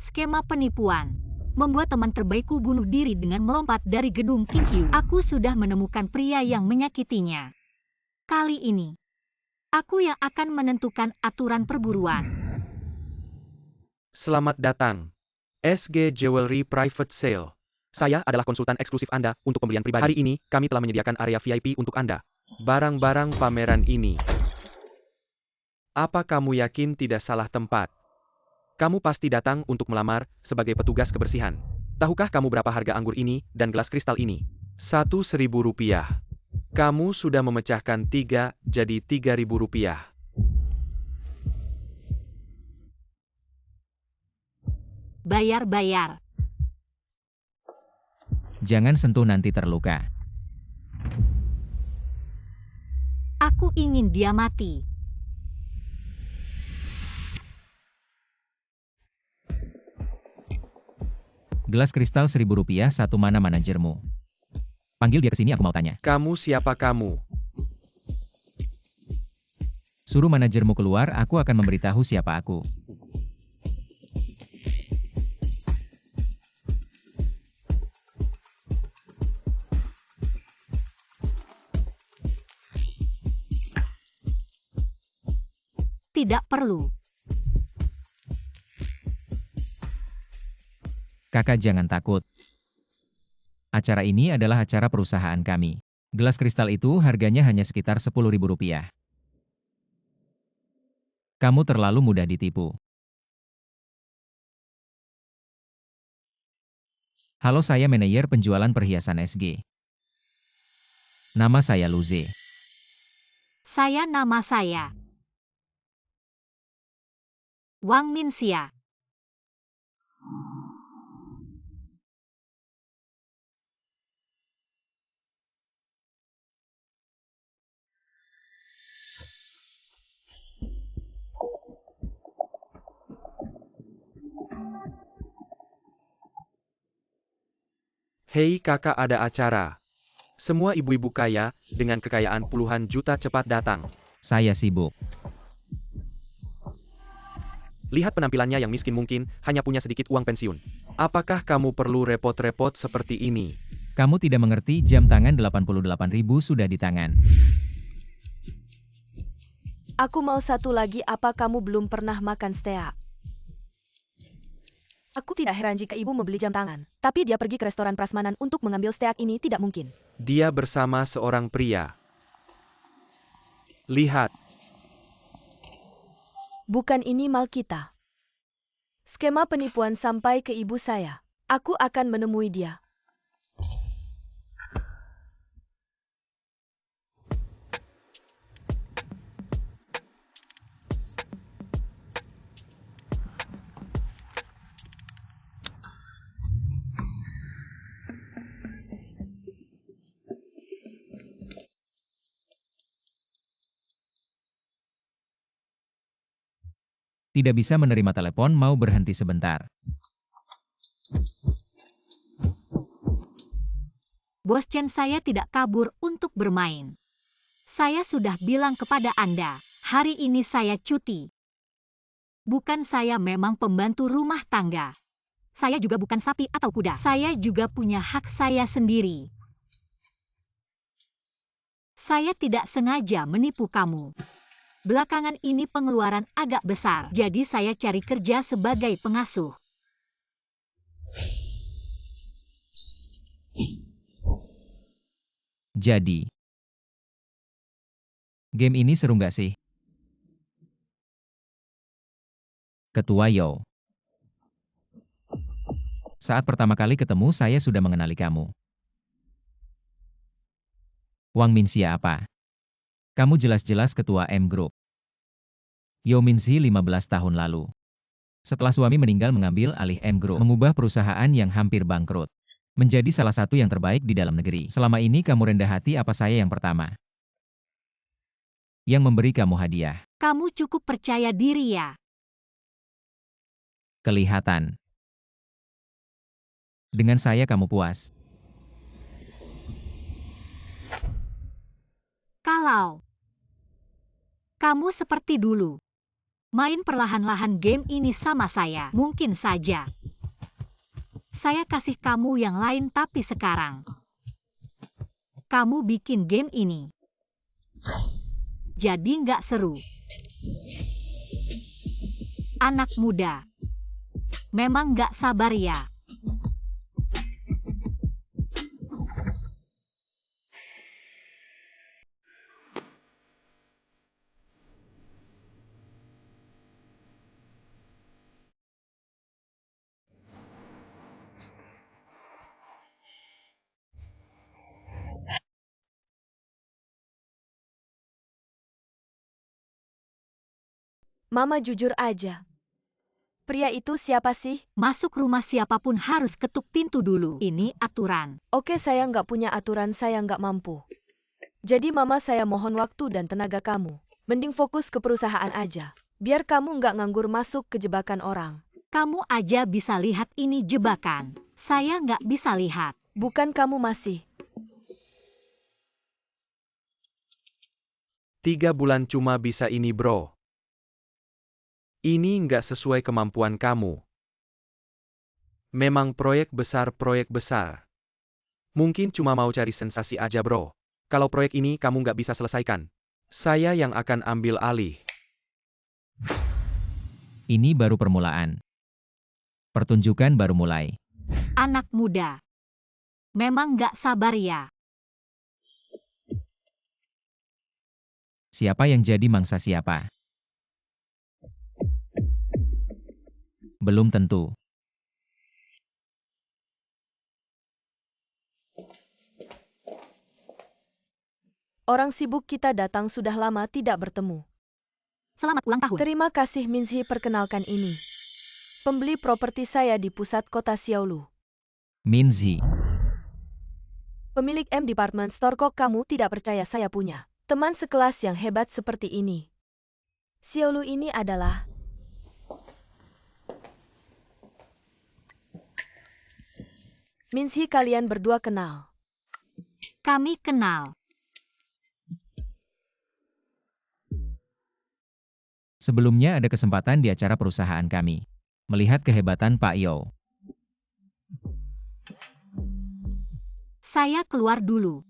Skema penipuan. Membuat teman terbaikku bunuh diri dengan melompat dari gedung Kinkyu. Aku sudah menemukan pria yang menyakitinya. Kali ini, aku yang akan menentukan aturan perburuan. Selamat datang. SG Jewelry Private Sale. Saya adalah konsultan eksklusif Anda untuk pembelian pribadi. Hari ini, kami telah menyediakan area VIP untuk Anda. Barang-barang pameran ini. Apa kamu yakin tidak salah tempat? Kamu pasti datang untuk melamar sebagai petugas kebersihan. Tahukah kamu berapa harga anggur ini dan gelas kristal ini? Rp1.000. Kamu sudah memecahkan 3, jadi Rp3.000. Bayar. Jangan sentuh nanti terluka. Aku ingin dia mati. Gelas kristal Rp1.000 satu, mana manajermu? Panggil dia ke sini, aku mau tanya. Kamu siapa kamu? Suruh manajermu keluar, aku akan memberitahu siapa aku. Tidak perlu. Kakak jangan takut. Acara ini adalah acara perusahaan kami. Gelas kristal itu harganya hanya sekitar Rp10.000. Kamu terlalu mudah ditipu. Halo, saya manajer penjualan perhiasan SG. Nama saya Luze. Nama saya Wang Minxia. Hei kakak, ada acara. Semua ibu-ibu kaya dengan kekayaan puluhan juta cepat datang. Saya sibuk. Lihat penampilannya yang miskin, mungkin hanya punya sedikit uang pensiun. Apakah kamu perlu repot-repot seperti ini? Kamu tidak mengerti, jam tangan 88.000 sudah di tangan. Aku mau satu lagi. Apa kamu belum pernah makan steak? Aku tidak heran jika ibu membeli jam tangan. Tapi dia pergi ke restoran prasmanan untuk mengambil steak ini, tidak mungkin. Dia bersama seorang pria. Lihat. Bukan ini mal kita. Skema penipuan sampai ke ibu saya. Aku akan menemui dia. Tidak bisa menerima telepon, mau berhenti sebentar. Bos Chen, saya tidak kabur untuk bermain. Saya sudah bilang kepada Anda, hari ini saya cuti. Bukan, saya memang pembantu rumah tangga. Saya juga bukan sapi atau kuda. Saya juga punya hak saya sendiri. Saya tidak sengaja menipu kamu. Belakangan ini pengeluaran agak besar, jadi saya cari kerja sebagai pengasuh. Jadi, game ini seru nggak sih? Ketua Yo. Saat pertama kali ketemu saya sudah mengenali kamu. Wang Minxia apa? Kamu jelas-jelas ketua M Group. Yo Minxi 15 tahun lalu. Setelah suami meninggal mengambil alih M Group, mengubah perusahaan yang hampir bangkrut menjadi salah satu yang terbaik di dalam negeri. Selama ini kamu rendah hati, apa saya yang pertama yang memberi kamu hadiah? Kamu cukup percaya diri ya? Kelihatan. Dengan saya kamu puas. Kalau kamu seperti dulu, Main perlahan-lahan game ini sama saya. Mungkin saja. Saya kasih kamu yang lain tapi sekarang. Kamu bikin game ini. Jadi nggak seru. Anak muda. Memang nggak sabar ya. Mama jujur aja. Pria itu siapa sih? Masuk rumah siapapun harus ketuk pintu dulu. Ini aturan. Oke, saya nggak punya aturan, saya nggak mampu. Jadi mama, saya mohon waktu dan tenaga kamu. Mending fokus ke perusahaan aja. Biar kamu nggak nganggur masuk ke jebakan orang. Kamu aja bisa lihat ini jebakan. Saya nggak bisa lihat. Bukan kamu masih. 3 bulan cuma bisa ini bro. Ini nggak sesuai kemampuan kamu. Memang proyek besar. Mungkin cuma mau cari sensasi aja bro. Kalau proyek ini kamu nggak bisa selesaikan, saya yang akan ambil alih. Ini baru permulaan. Pertunjukan baru mulai. Anak muda. Memang nggak sabar ya. Siapa yang jadi mangsa siapa? Belum tentu. Orang sibuk kita datang sudah lama tidak bertemu. Selamat ulang tahun. Terima kasih Minzi, perkenalkan ini. Pembeli properti saya di pusat kota Xiaolu. Minzi. Pemilik M Department Store. Kok kamu tidak percaya saya punya teman sekelas yang hebat seperti ini? Xiaolu ini adalah... Minzi, kalian berdua kenal? Kami kenal. Sebelumnya ada kesempatan di acara perusahaan kami. Melihat kehebatan Pak Yo. Saya keluar dulu.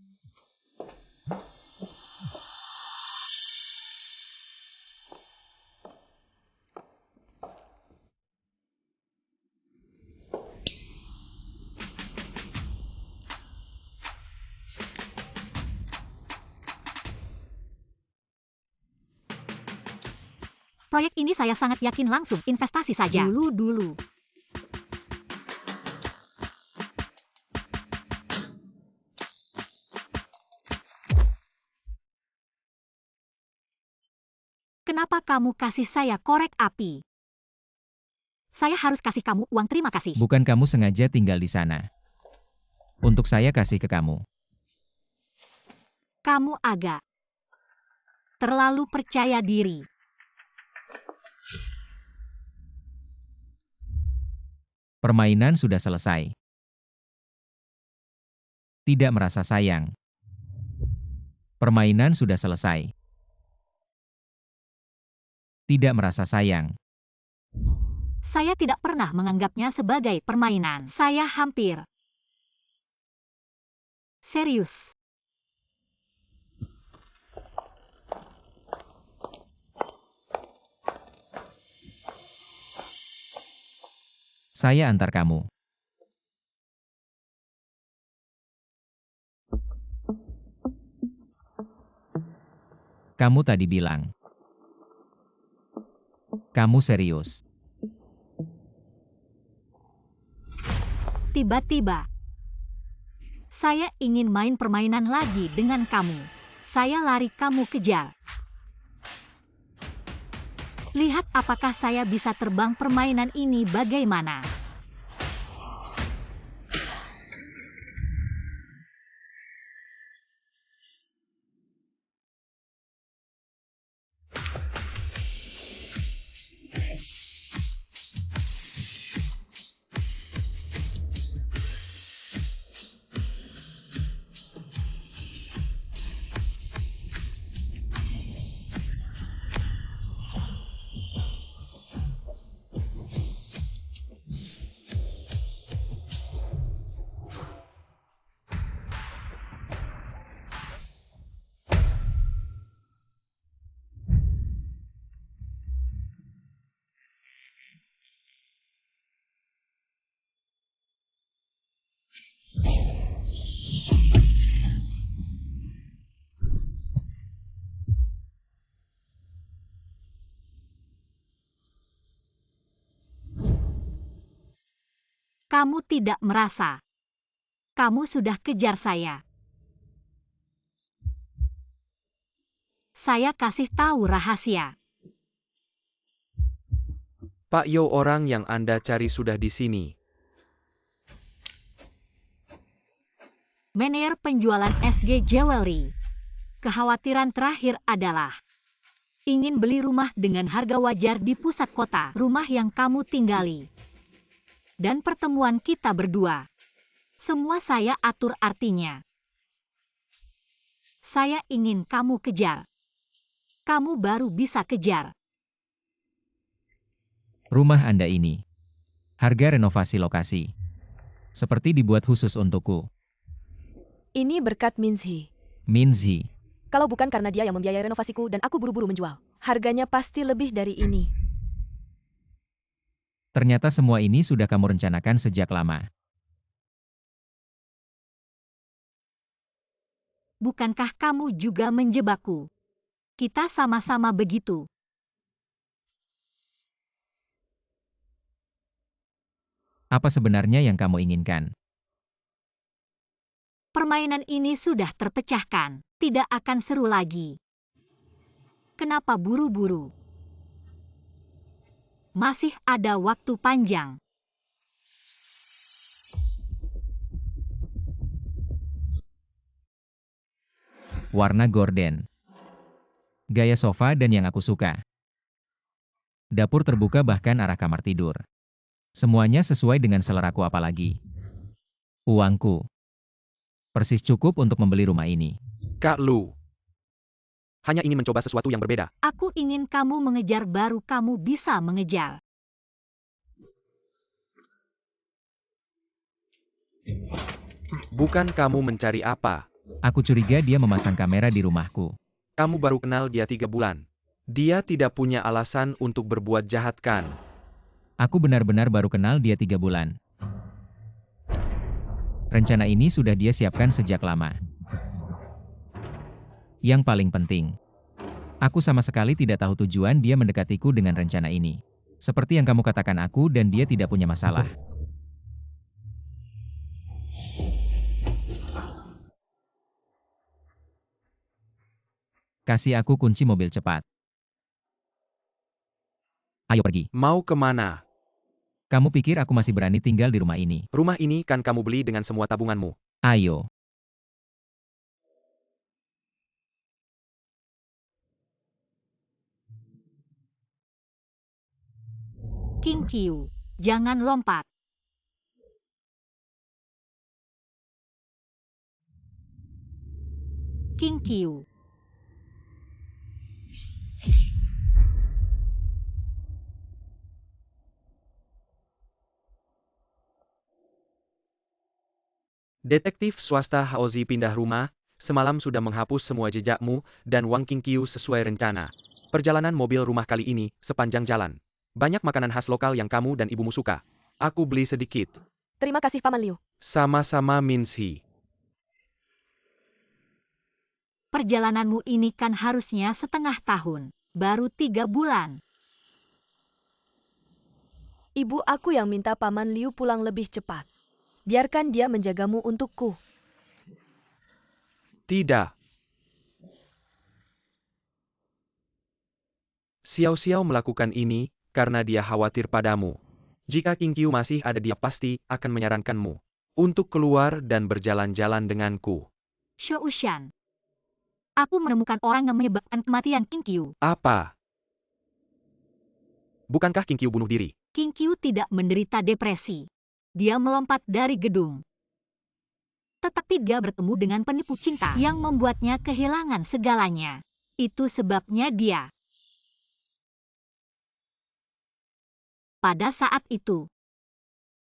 Proyek ini saya sangat yakin langsung investasi saja. Dulu. Kenapa kamu kasih saya korek api? Saya harus kasih kamu uang terima kasih. Bukan kamu sengaja tinggal di sana. Untuk saya kasih ke kamu. Kamu agak terlalu percaya diri. Permainan sudah selesai. Tidak merasa sayang. Permainan sudah selesai. Tidak merasa sayang. Saya tidak pernah menganggapnya sebagai permainan. Saya hampir serius. Saya antar kamu. Kamu tadi bilang. Kamu serius. Tiba-tiba, saya ingin main permainan lagi dengan kamu. Saya lari, kamu kejar. Lihat apakah saya bisa terbang. Permainan ini bagaimana? Kamu tidak merasa. Kamu sudah kejar saya. Saya kasih tahu rahasia. Pak Yo, orang yang Anda cari sudah di sini. Manajer penjualan SG Jewelry. Kekhawatiran terakhir adalah ingin beli rumah dengan harga wajar di pusat kota, rumah yang kamu tinggali. Dan pertemuan kita berdua. Semua saya atur artinya. Saya ingin kamu kejar. Kamu baru bisa kejar. Rumah Anda ini. Harga renovasi lokasi. Seperti dibuat khusus untukku. Ini berkat Minzhi. Minzhi. Kalau bukan karena dia yang membiayai renovasiku dan aku buru-buru menjual, harganya pasti lebih dari ini. Ternyata semua ini sudah kamu rencanakan sejak lama. Bukankah kamu juga menjebakku? Kita sama-sama begitu. Apa sebenarnya yang kamu inginkan? Permainan ini sudah terpecahkan, tidak akan seru lagi. Kenapa buru-buru? Masih ada waktu panjang. Warna gorden. Gaya sofa dan yang aku suka. Dapur terbuka bahkan arah kamar tidur. Semuanya sesuai dengan seleraku apalagi. Uangku. Persis cukup untuk membeli rumah ini. Kak Lu. Hanya ingin mencoba sesuatu yang berbeda. Aku ingin kamu mengejar baru kamu bisa mengejar. Bukan kamu mencari apa. Aku curiga dia memasang kamera di rumahku. Kamu baru kenal dia 3 bulan. Dia tidak punya alasan untuk berbuat jahat kan? Aku benar-benar baru kenal dia 3 bulan. Rencana ini sudah dia siapkan sejak lama. Yang paling penting, aku sama sekali tidak tahu tujuan dia mendekatiku dengan rencana ini. Seperti yang kamu katakan aku dan dia tidak punya masalah. Kasih aku kunci mobil cepat. Ayo pergi. Mau kemana? Kamu pikir aku masih berani tinggal di rumah ini? Rumah ini kan kamu beli dengan semua tabunganmu. Ayo. King Qiu, jangan lompat. King Qiu. Detektif swasta Haozi pindah rumah, semalam sudah menghapus semua jejakmu, dan Wang Qingqiu sesuai rencana. Perjalanan mobil rumah kali ini, sepanjang jalan. Banyak makanan khas lokal yang kamu dan ibumu suka. Aku beli sedikit. Terima kasih Paman Liu. Sama-sama Minzhi. Perjalananmu ini kan harusnya setengah tahun, baru 3 bulan. Ibu aku yang minta Paman Liu pulang lebih cepat. Biarkan dia menjagamu untukku. Tidak. Xiao Xiao melakukan ini, karena dia khawatir padamu. Jika Qingqiu masih ada dia pasti akan menyarankanmu untuk keluar dan berjalan-jalan denganku. Shou Shan. Aku menemukan orang yang menyebabkan kematian King Qiu. Apa? Bukankah Qingqiu bunuh diri? King Qiu tidak menderita depresi. Dia melompat dari gedung. Tetapi dia bertemu dengan penipu cinta yang membuatnya kehilangan segalanya. Itu sebabnya dia. Pada saat itu,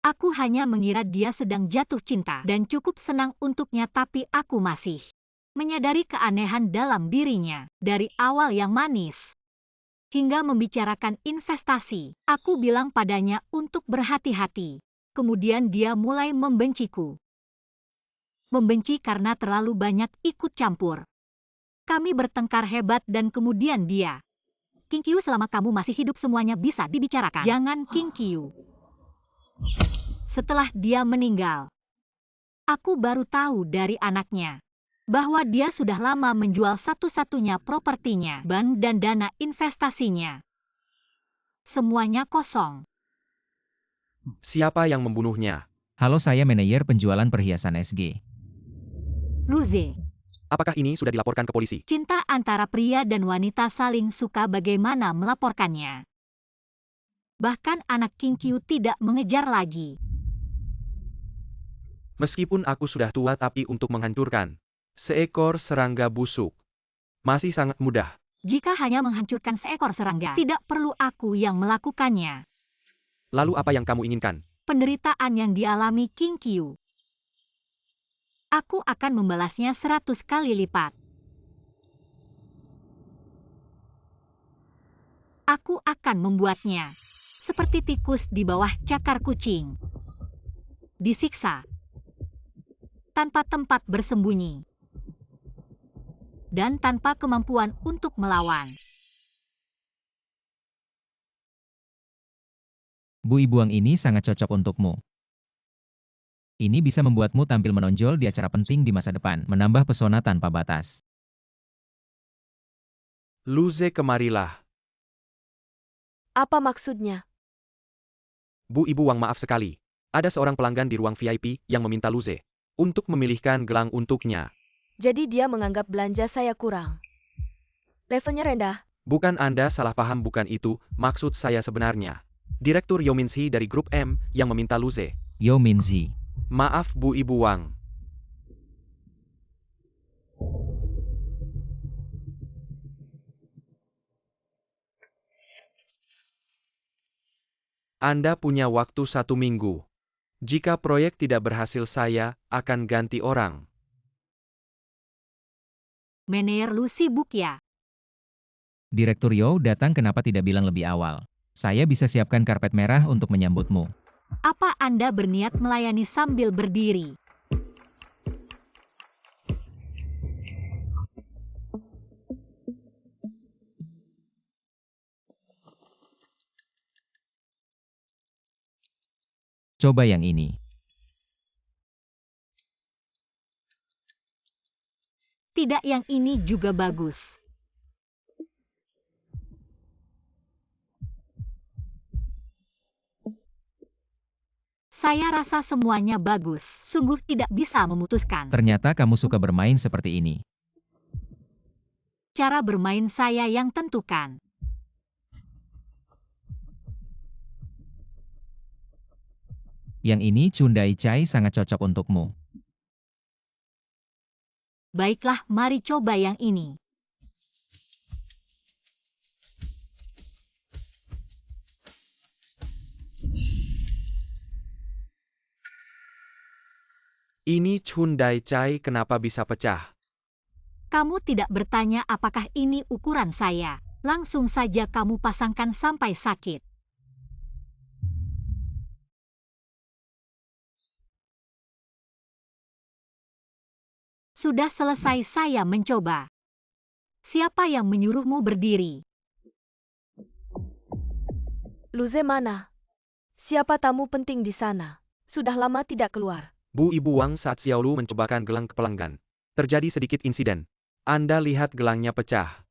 aku hanya mengira dia sedang jatuh cinta dan cukup senang untuknya, tapi aku masih menyadari keanehan dalam dirinya. Dari awal yang manis hingga membicarakan investasi, aku bilang padanya untuk berhati-hati. Kemudian dia mulai membenciku. Membenci karena terlalu banyak ikut campur. Kami bertengkar hebat dan kemudian dia. King Qiu, selama kamu masih hidup semuanya bisa dibicarakan. Jangan King Qiu. setelah dia meninggal. Aku baru tahu dari anaknya bahwa dia sudah lama menjual satu-satunya propertinya dan dana investasinya. Semuanya kosong. Siapa yang membunuhnya? Halo, saya manajer penjualan perhiasan SG. Luze, Apakah ini sudah dilaporkan ke polisi? cinta antara pria dan wanita saling suka, bagaimana melaporkannya? Bahkan anak Kinkyu tidak mengejar lagi. Meskipun aku sudah tua tapi untuk menghancurkan seekor serangga busuk masih sangat mudah. Jika hanya menghancurkan seekor serangga, tidak perlu aku yang melakukannya. Lalu apa yang kamu inginkan? Penderitaan yang dialami Kinkyu, aku akan membalasnya 100 kali lipat. Aku akan membuatnya seperti tikus di bawah cakar kucing, disiksa tanpa tempat bersembunyi dan tanpa kemampuan untuk melawan. Bu Ibuang ini sangat cocok untukmu. Ini bisa membuatmu tampil menonjol di acara penting di masa depan, menambah pesona tanpa batas. Luze, kemarilah. Apa maksudnya? Bu Ibu Wang, maaf sekali. Ada seorang pelanggan di ruang VIP yang meminta Luze untuk memilihkan gelang untuknya. Jadi dia menganggap belanja saya kurang. Levelnya rendah. Bukan, Anda salah paham, bukan itu maksud saya sebenarnya. Direktur Yo Min-si dari grup M yang meminta Luze. Yo Min-si. Maaf Bu Ibu Wang. Anda punya waktu 1 minggu. Jika proyek tidak berhasil, saya akan ganti orang. Manajer Lu sibuk ya? Direktur Yo datang, kenapa tidak bilang lebih awal? Saya bisa siapkan karpet merah untuk menyambutmu. Apa Anda berniat melayani sambil berdiri? Coba yang ini. Tidak, yang ini juga bagus. Saya rasa semuanya bagus. Sungguh tidak bisa memutuskan. Ternyata kamu suka bermain seperti ini. Cara bermain saya yang tentukan. Yang ini Chundai Chai sangat cocok untukmu. Baiklah, mari coba yang ini. Ini Chundai Chai, kenapa bisa pecah? Kamu tidak bertanya apakah ini ukuran saya. Langsung saja kamu pasangkan sampai sakit. Sudah selesai, saya mencoba. Siapa yang menyuruhmu berdiri? Luze mana? Siapa tamu penting di sana? Sudah lama tidak keluar. Bu Ibu Wang, saat Xiaolu mencobakan gelang ke pelanggan, terjadi sedikit insiden. Anda lihat gelangnya pecah.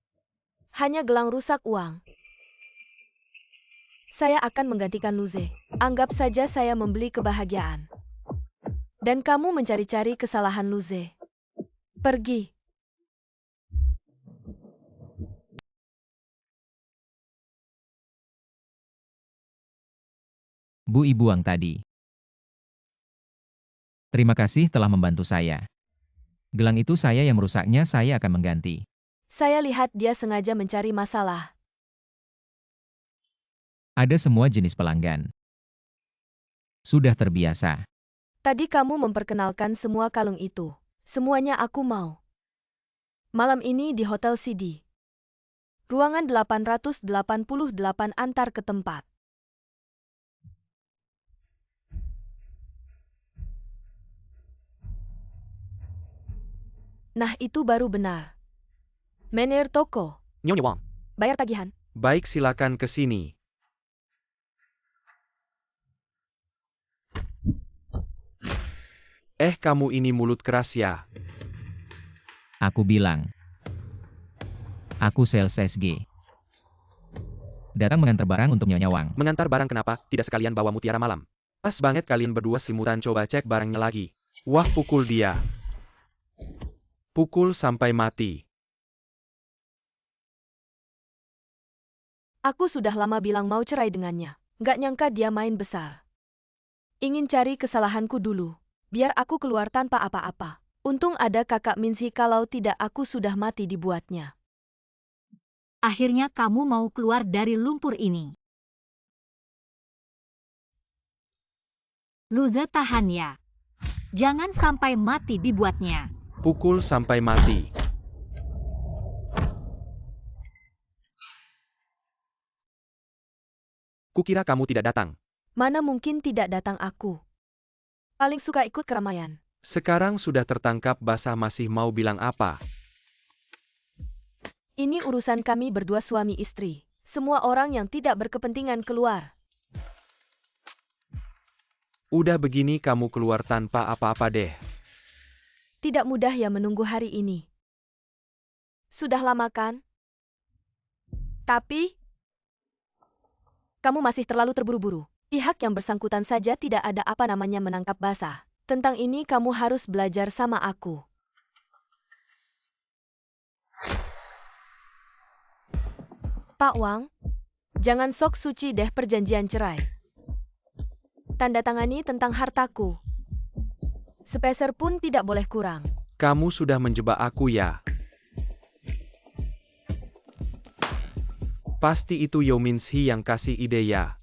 Hanya gelang rusak uang. Saya akan menggantikan Luze. Anggap saja saya membeli kebahagiaan. Dan kamu mencari-cari kesalahan Luze. Pergi. Bu Ibu Wang tadi. Terima kasih telah membantu saya. Gelang itu saya yang merusaknya, saya akan mengganti. Saya lihat dia sengaja mencari masalah. Ada semua jenis pelanggan. Sudah terbiasa. Tadi kamu memperkenalkan semua kalung itu. Semuanya aku mau. Malam ini di Hotel CD. Ruangan 888 antar ke tempat. Nah, itu baru benar. Manajer toko. Nyonya Wang. Bayar tagihan. Baik, silakan ke sini. Kamu ini mulut keras ya. Aku bilang. Aku sales SG. Datang mengantar barang untuk Nyonya Wang. Mengantar barang kenapa, tidak sekalian bawa mutiara malam? Pas banget kalian berdua selimutan, coba cek barangnya lagi. Wah, pukul dia. Pukul sampai mati. Aku sudah lama bilang mau cerai dengannya. Nggak nyangka dia main besar. Ingin cari kesalahanku dulu. Biar aku keluar tanpa apa-apa. Untung ada kakak Minsi, kalau tidak aku sudah mati dibuatnya. Akhirnya kamu mau keluar dari lumpur ini. Luze, tahan ya. Jangan sampai mati dibuatnya. Pukul sampai mati. Kukira kamu tidak datang. Mana mungkin tidak datang aku. Paling suka ikut keramaian. Sekarang sudah tertangkap basah masih mau bilang apa? Ini urusan kami berdua suami istri. Semua orang yang tidak berkepentingan keluar. Udah begini kamu keluar tanpa apa-apa deh. Tidak mudah ya menunggu hari ini. Sudah lama kan? Tapi kamu masih terlalu terburu-buru. Pihak yang bersangkutan saja tidak ada apa namanya menangkap basah. Tentang ini kamu harus belajar sama aku. Pak Wang, jangan sok suci deh perjanjian cerai. Tanda tangani tentang hartaku. Sepeser pun tidak boleh kurang. Kamu sudah menjebak aku ya. Pasti itu Yao Minshi yang kasih ide ya.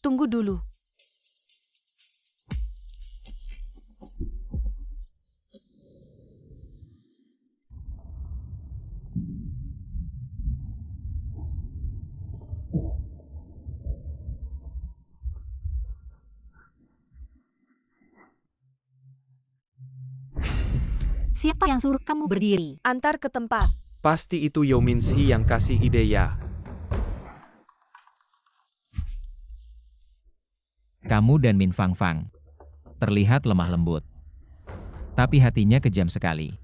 Tunggu dulu. Siapa yang suruh kamu berdiri? Antar ke tempat. Pasti itu Yao Minshi yang kasih ide ya. Kamu dan Min Fang Fang terlihat lemah lembut. Tapi hatinya kejam sekali.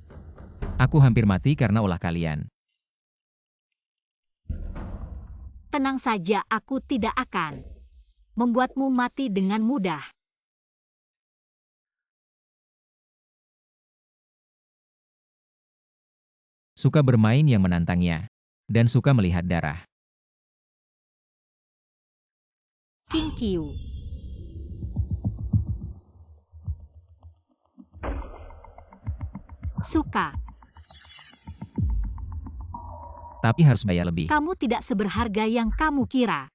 Aku hampir mati karena ulah kalian. Tenang saja, aku tidak akan membuatmu mati dengan mudah. Suka bermain yang menantangnya. Dan suka melihat darah. King Qiu. Suka. Tapi harus bayar lebih. Kamu tidak seberharga yang kamu kira.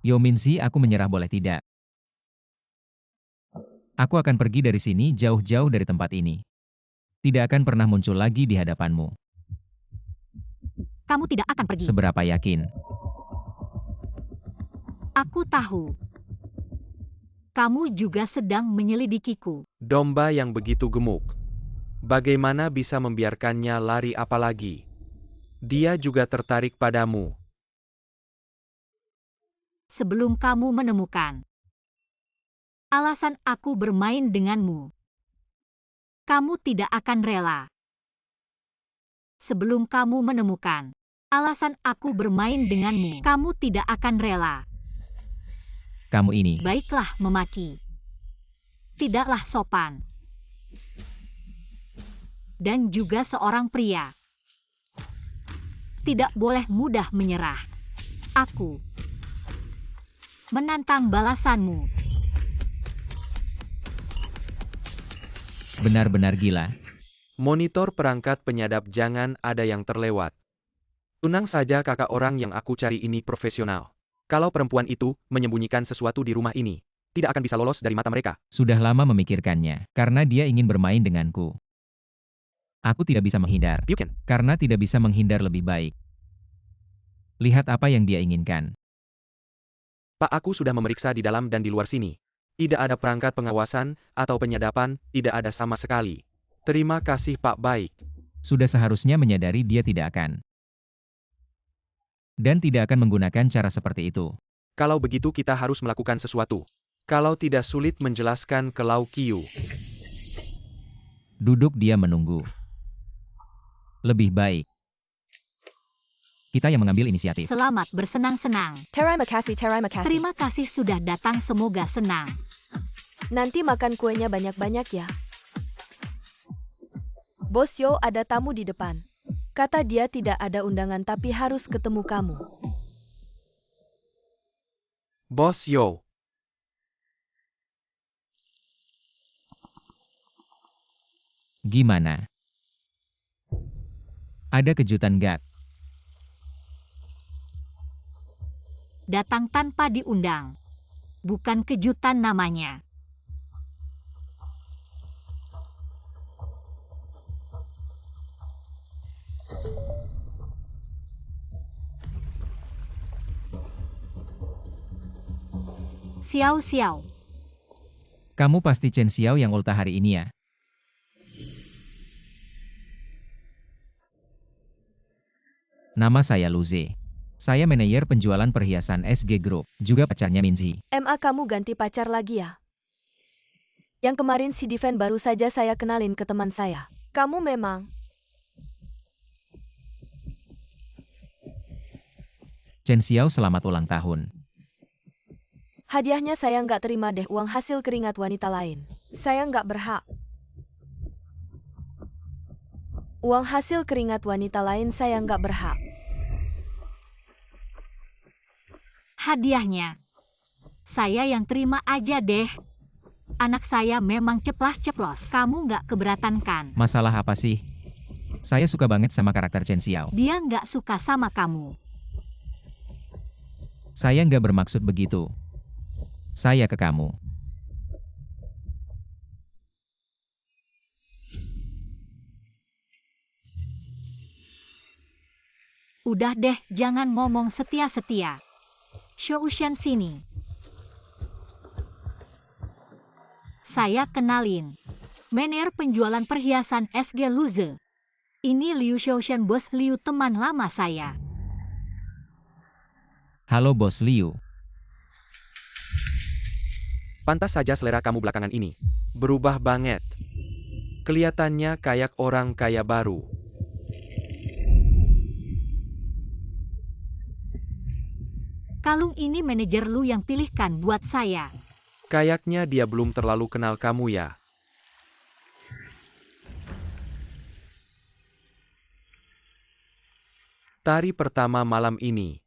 Yao Minshi, aku menyerah boleh tidak? Aku akan pergi dari sini jauh-jauh dari tempat ini. Tidak akan pernah muncul lagi di hadapanmu. Kamu tidak akan pergi. Seberapa yakin? Aku tahu. Kamu juga sedang menyelidikiku. Domba yang begitu gemuk. Bagaimana bisa membiarkannya lari apalagi? Dia juga tertarik padamu. Sebelum kamu menemukan alasan aku bermain denganmu, kamu tidak akan rela. Sebelum kamu menemukan alasan aku bermain denganmu, kamu tidak akan rela. Kamu ini. Baiklah memaki. Tidaklah sopan. Dan juga seorang pria tidak boleh mudah menyerah. Aku menantang balasanmu. Benar-benar gila. Monitor perangkat penyadap jangan ada yang terlewat. Tenang saja kakak, orang yang aku cari ini profesional. Kalau perempuan itu menyembunyikan sesuatu di rumah ini, tidak akan bisa lolos dari mata mereka. Sudah lama memikirkannya, karena dia ingin bermain denganku. Aku tidak bisa menghindar, Pyuken, karena tidak bisa menghindar lebih baik. Lihat apa yang dia inginkan. Pak, aku sudah memeriksa di dalam dan di luar sini. Tidak ada perangkat pengawasan atau penyadapan, tidak ada sama sekali. Terima kasih Pak, baik. Sudah seharusnya menyadari dia tidak akan. Dan tidak akan menggunakan cara seperti itu. Kalau begitu kita harus melakukan sesuatu. Kalau tidak sulit menjelaskan ke Lau Qiu. Duduk dia menunggu. Lebih baik kita yang mengambil inisiatif. Selamat bersenang-senang. Terima kasih, terima kasih. Terima kasih sudah datang, semoga senang. Nanti makan kuenya banyak-banyak ya. Bos Yo ada tamu di depan. Kata dia tidak ada undangan tapi harus ketemu kamu. Bos Yo. Gimana? Ada kejutan gak? Datang tanpa diundang. Bukan kejutan namanya. Xiao Xiao. Kamu pasti Chen Xiao yang ultah hari ini ya? Nama saya Luze. Saya manajer penjualan perhiasan SG Group, juga pacarnya Minzi. MA kamu ganti pacar lagi ya? Yang kemarin si Diven baru saja saya kenalin ke teman saya. Kamu memang... Chen Xiao selamat ulang tahun. Hadiahnya saya nggak terima deh, uang hasil keringat wanita lain. Saya nggak berhak. Uang hasil keringat wanita lain saya nggak berhak. Hadiahnya. Saya yang terima aja deh. Anak saya memang ceplas-ceplos. Kamu nggak keberatan kan? Masalah apa sih? Saya suka banget sama karakter Chen Xiao. Dia nggak suka sama kamu. Saya nggak bermaksud begitu. Saya ke kamu. Udah deh, jangan ngomong setia-setia. Shoushan sini. Saya kenalin. Manajer penjualan perhiasan SG Luze. Ini Liu Shoushan, bos Liu, teman lama saya. Halo Bos Liu. Pantas saja selera kamu belakangan ini. Berubah banget. Kelihatannya kayak orang kaya baru. Kalung ini manajer lu yang pilihkan buat saya. Kayaknya dia belum terlalu kenal kamu ya. Tari pertama malam ini.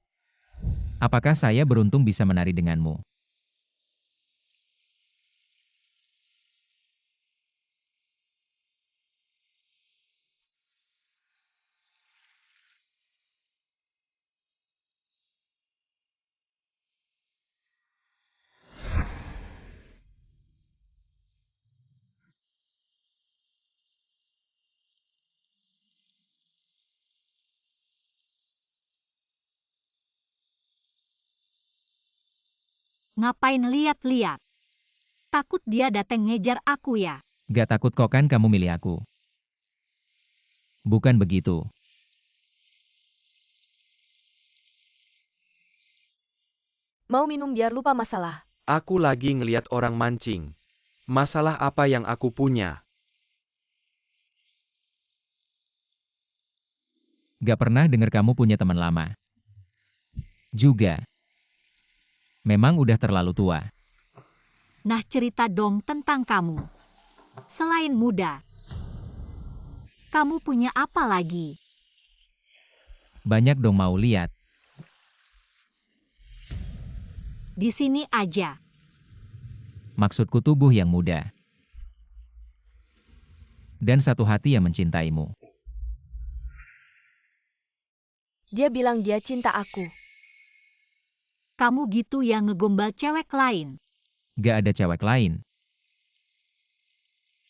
Apakah saya beruntung bisa menari denganmu? Ngapain lihat-lihat? Takut dia datang ngejar aku ya? Gak takut kok, kan kamu milih aku. Bukan begitu. Mau minum biar lupa masalah. Aku lagi ngeliat orang mancing. Masalah apa yang aku punya? Gak pernah dengar kamu punya teman lama. Juga. Memang udah terlalu tua. Nah, cerita dong tentang kamu. Selain muda, kamu punya apa lagi? Banyak dong, mau lihat. Di sini aja. Maksudku tubuh yang muda. Dan satu hati yang mencintaimu. Dia bilang dia cinta aku. Kamu gitu yang ngegombal cewek lain. Gak ada cewek lain.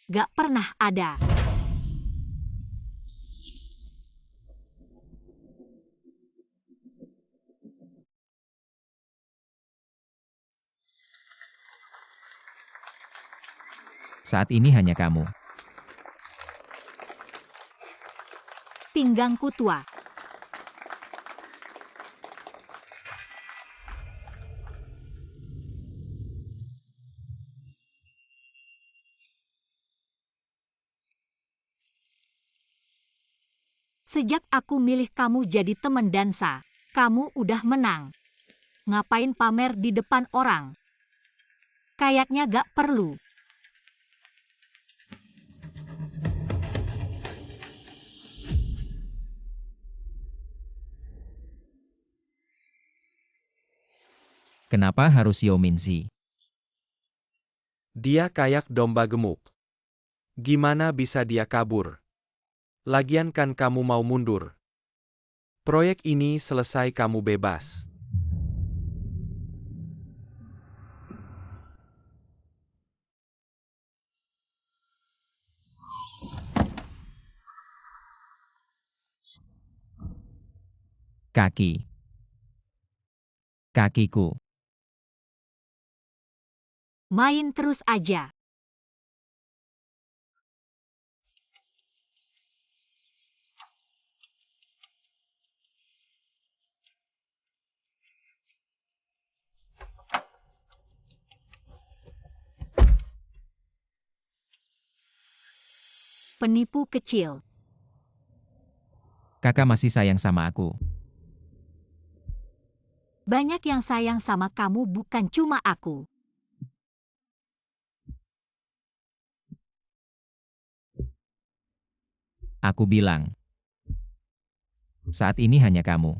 Gak pernah ada. Saat ini hanya kamu. pinggangku tua. Sejak aku milih kamu jadi teman dansa, kamu udah menang. Ngapain pamer di depan orang? Kayaknya gak perlu. Kenapa harus Yao Minzi? Dia kayak domba gemuk. Gimana bisa dia kabur? Lagian kan kamu mau mundur. Proyek ini selesai kamu bebas. Kaki. Kakiku. Main terus aja. Penipu kecil. Kakak masih sayang sama aku. Banyak yang sayang sama kamu, bukan cuma aku. Aku bilang. Saat ini hanya kamu.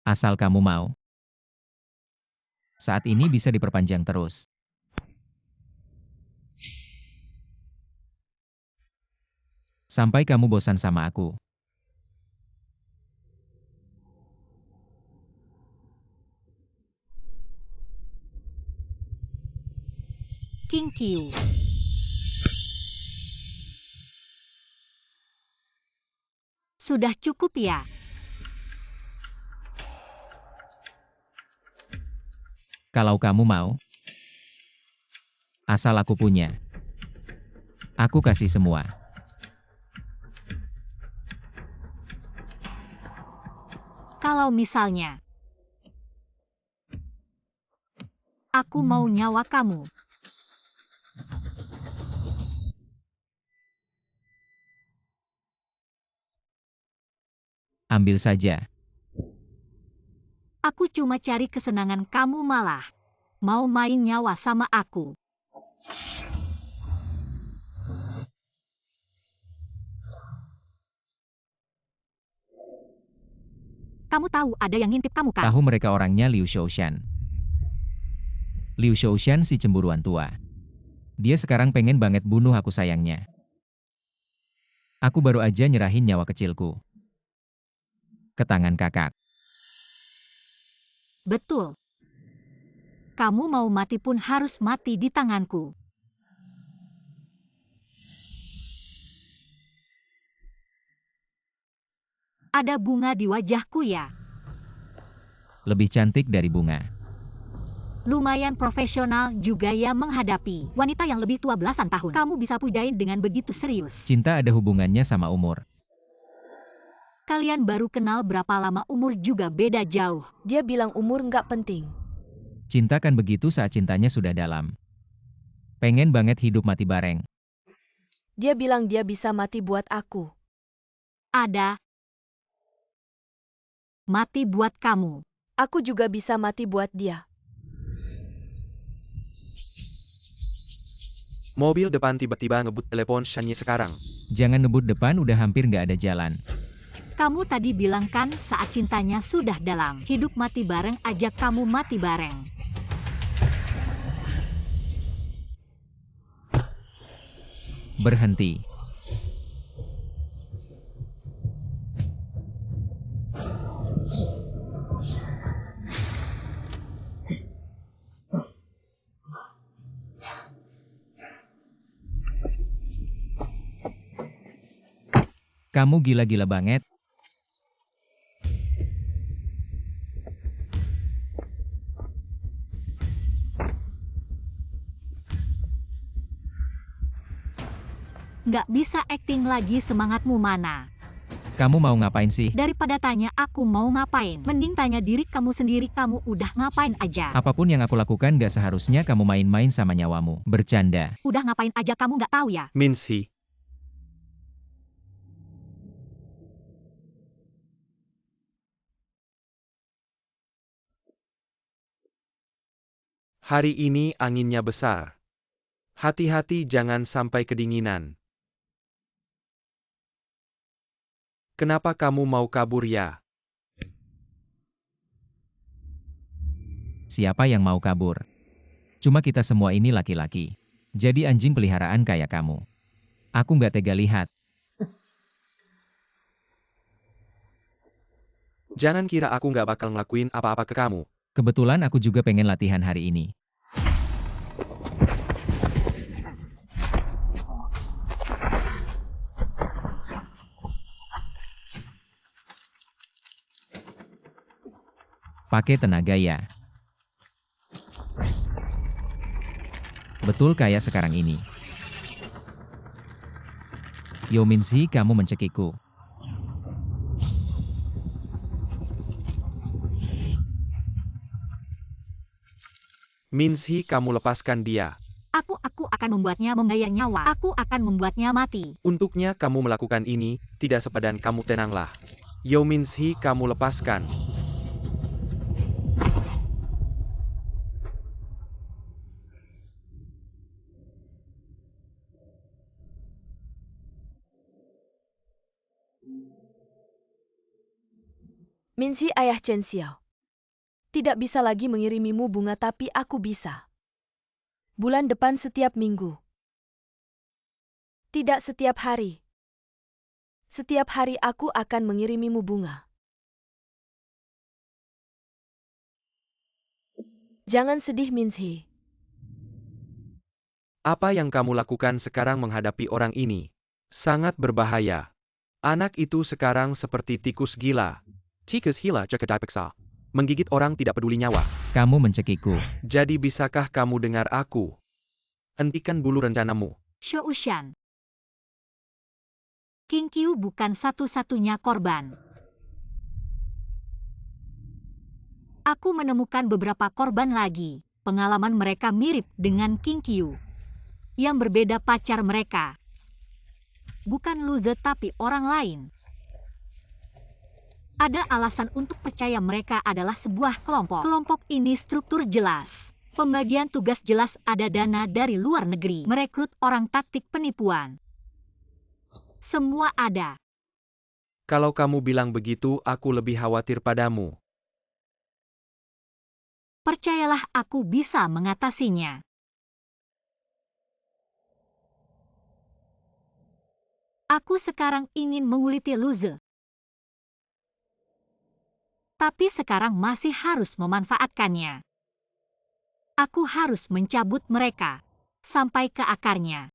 Asal kamu mau. Saat ini bisa diperpanjang terus. Sampai kamu bosan sama aku. King Qiu. Sudah cukup ya? Kalau kamu mau. Asal aku punya. Aku kasih semua. Kalau misalnya aku mau nyawa kamu. Ambil saja. Aku cuma cari kesenangan, kamu malah mau main nyawa sama aku. Kamu tahu ada yang ngintip kamu kan? Tahu mereka orangnya Liu Shaoshan. Liu Shaoshan si cemburuan tua. Dia sekarang pengen banget bunuh aku sayangnya. Aku baru aja nyerahin nyawa kecilku ke tangan kakak. Betul. Kamu mau mati pun harus mati di tanganku. Ada bunga di wajahku ya. Lebih cantik dari bunga. Lumayan profesional juga ya menghadapi wanita yang lebih tua belasan tahun. Kamu bisa pujain dengan begitu serius. Cinta ada hubungannya sama umur. Kalian baru kenal berapa lama, umur juga beda jauh. Dia bilang umur nggak penting. Cinta kan begitu saat cintanya sudah dalam. Pengen banget hidup mati bareng. Dia bilang dia bisa mati buat aku. Ada. Mati buat kamu. Aku juga bisa mati buat dia. Mobil depan tiba-tiba ngebut telepon Shanye sekarang. Jangan ngebut depan, udah hampir nggak ada jalan. Kamu tadi bilang kan saat cintanya sudah dalam. Hidup mati bareng, ajak kamu mati bareng. Berhenti. Kamu gila-gila banget. Nggak bisa acting lagi, semangatmu mana? Kamu mau ngapain sih? Daripada tanya aku mau ngapain, mending tanya diri kamu sendiri, kamu udah ngapain aja? Apapun yang aku lakukan gak seharusnya kamu main-main sama nyawamu. Bercanda. Udah ngapain aja kamu nggak tahu ya? Min-hee. Hari ini anginnya besar. Hati-hati jangan sampai kedinginan. Kenapa kamu mau kabur ya? Siapa yang mau kabur? Cuma kita semua ini laki-laki. Jadi anjing peliharaan kayak kamu. Aku nggak tega lihat. Jangan kira aku nggak bakal ngelakuin apa-apa ke kamu. Kebetulan aku juga pengen latihan hari ini. Pakai tenaga ya. Betul kayak sekarang ini. Yo Min-hee, kamu mencekikku. Min-hee, kamu lepaskan dia. Aku akan membuatnya membayar nyawa. Aku akan membuatnya mati. Untuknya kamu melakukan ini, tidak sepadan kamu tenanglah. Yo Min-hee, kamu lepaskan. Min-hee, ayah Chen Xiao. Tidak bisa lagi mengirimimu bunga, tapi aku bisa. Bulan depan setiap minggu. Tidak setiap hari. Setiap hari aku akan mengirimimu bunga. Jangan sedih, Min-hee. Apa yang kamu lakukan sekarang menghadapi orang ini? Sangat berbahaya. Anak itu sekarang seperti tikus gila. Tikus gila cekadipeksa. Menggigit orang tidak peduli nyawa. Kamu mencekikku. Jadi bisakah kamu dengar aku? Hentikan dulu rencanamu. Shou Shan. King Qiu bukan satu-satunya korban. Aku menemukan beberapa korban lagi. Pengalaman mereka mirip dengan King Qiu. Yang berbeda pacar mereka. Bukan Luze tapi orang lain. Ada alasan untuk percaya mereka adalah sebuah kelompok. Kelompok ini struktur jelas. Pembagian tugas jelas, ada dana dari luar negeri. Merekrut orang, taktik penipuan. Semua ada. Kalau kamu bilang begitu, aku lebih khawatir padamu. Percayalah, aku bisa mengatasinya. Aku sekarang ingin menguliti Luze. Tapi sekarang masih harus memanfaatkannya. Aku harus mencabut mereka sampai ke akarnya.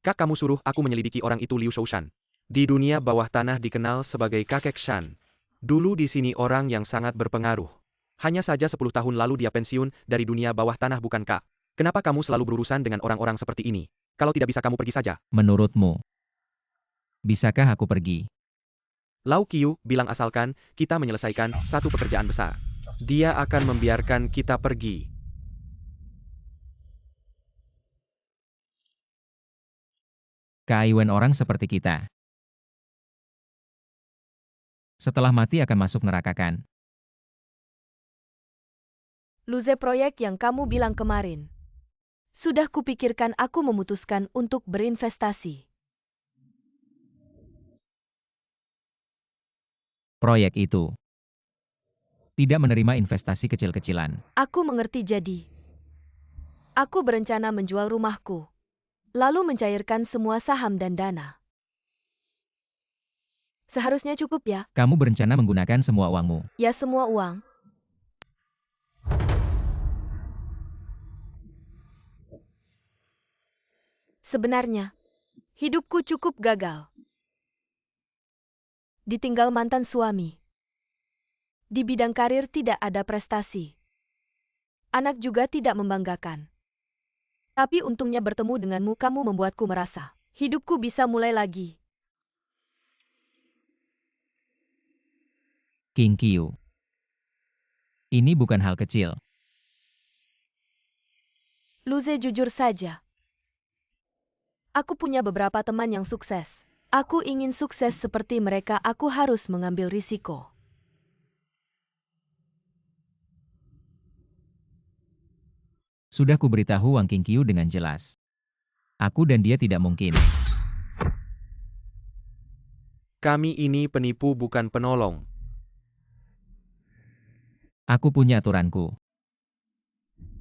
Kak, kamu suruh aku menyelidiki orang itu, Liu Shoushan. Di dunia bawah tanah dikenal sebagai kakek Shan. Dulu di sini orang yang sangat berpengaruh. Hanya saja 10 tahun lalu dia pensiun dari dunia bawah tanah, bukan Kak? Kenapa kamu selalu berurusan dengan orang-orang seperti ini? Kalau tidak bisa kamu pergi saja. Menurutmu, bisakah aku pergi? Lau Qiu bilang asalkan kita menyelesaikan satu pekerjaan besar. Dia akan membiarkan kita pergi. Keaiwan orang seperti kita. Setelah mati akan masuk neraka kan? Luze, proyek yang kamu bilang kemarin. Sudah kupikirkan, aku memutuskan untuk berinvestasi. Proyek itu tidak menerima investasi kecil-kecilan. Aku mengerti, jadi aku berencana menjual rumahku, lalu mencairkan semua saham dan dana. Seharusnya cukup ya? Kamu berencana menggunakan semua uangmu. Ya, semua uang. Sebenarnya, hidupku cukup gagal. Ditinggal mantan suami. Di bidang karir tidak ada prestasi. Anak juga tidak membanggakan. Tapi untungnya bertemu denganmu kamu membuatku merasa hidupku bisa mulai lagi. King Qiu. Ini bukan hal kecil. Luze, jujur saja. Aku punya beberapa teman yang sukses. Aku ingin sukses seperti mereka, aku harus mengambil risiko. Sudah kuberitahu Wang Qingqiu dengan jelas. Aku dan dia tidak mungkin. Kami ini penipu bukan penolong. Aku punya aturanku.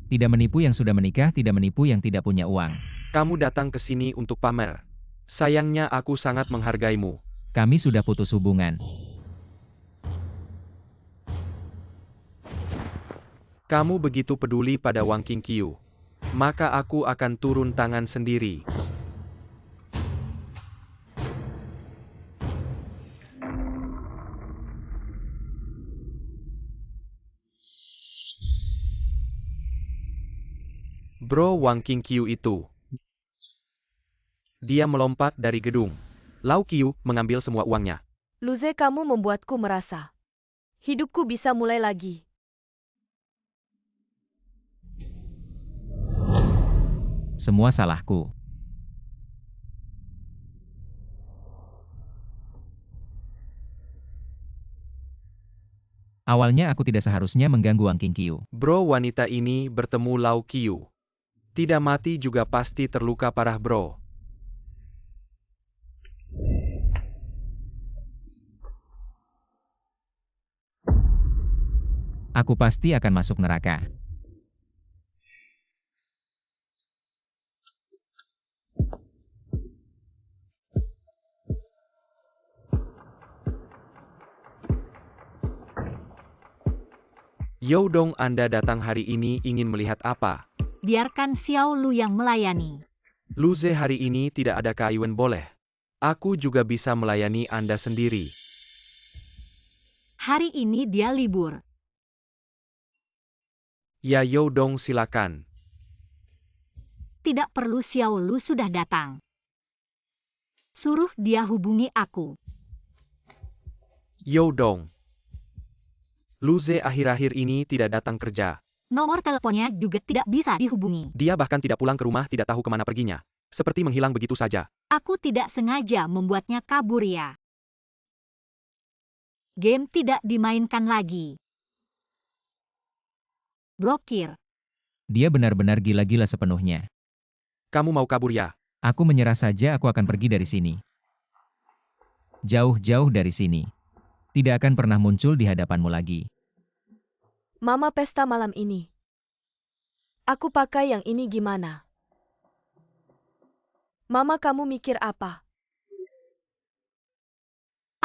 Tidak menipu yang sudah menikah, tidak menipu yang tidak punya uang. Kamu datang ke sini untuk pamer. Sayangnya aku sangat menghargaimu. Kami sudah putus hubungan. Kamu begitu peduli pada Wang Qingqiu. Maka aku akan turun tangan sendiri. Bro Wang Qingqiu itu. Dia melompat dari gedung. Lau Qiu mengambil semua uangnya. Luze, kamu membuatku merasa hidupku bisa mulai lagi. Semua salahku. Awalnya aku tidak seharusnya mengganggu Wang Qingqiu. Bro, wanita ini bertemu Lau Qiu. Tidak mati juga pasti terluka parah, bro. Aku pasti akan masuk neraka. Yo dong, Anda datang hari ini ingin melihat apa? Biarkan Xiao Lu yang melayani. Luze, hari ini tidak ada kaiwen boleh. Aku juga bisa melayani Anda sendiri. Hari ini dia libur. Ya Yo dong, silakan. Tidak perlu, Xiao Lu sudah datang. Suruh dia hubungi aku. Yo dong. Luze akhir-akhir ini tidak datang kerja. Nomor teleponnya juga tidak bisa dihubungi. Dia bahkan tidak pulang ke rumah, tidak tahu kemana perginya. Seperti menghilang begitu saja. Aku tidak sengaja membuatnya kabur ya. Game tidak dimainkan lagi. Blokir. Dia benar-benar gila-gila sepenuhnya. Kamu mau kabur ya? Aku menyerah saja, aku akan pergi dari sini. Jauh-jauh dari sini. Tidak akan pernah muncul di hadapanmu lagi. Mama, pesta malam ini. Aku pakai yang ini gimana? Mama, kamu mikir apa?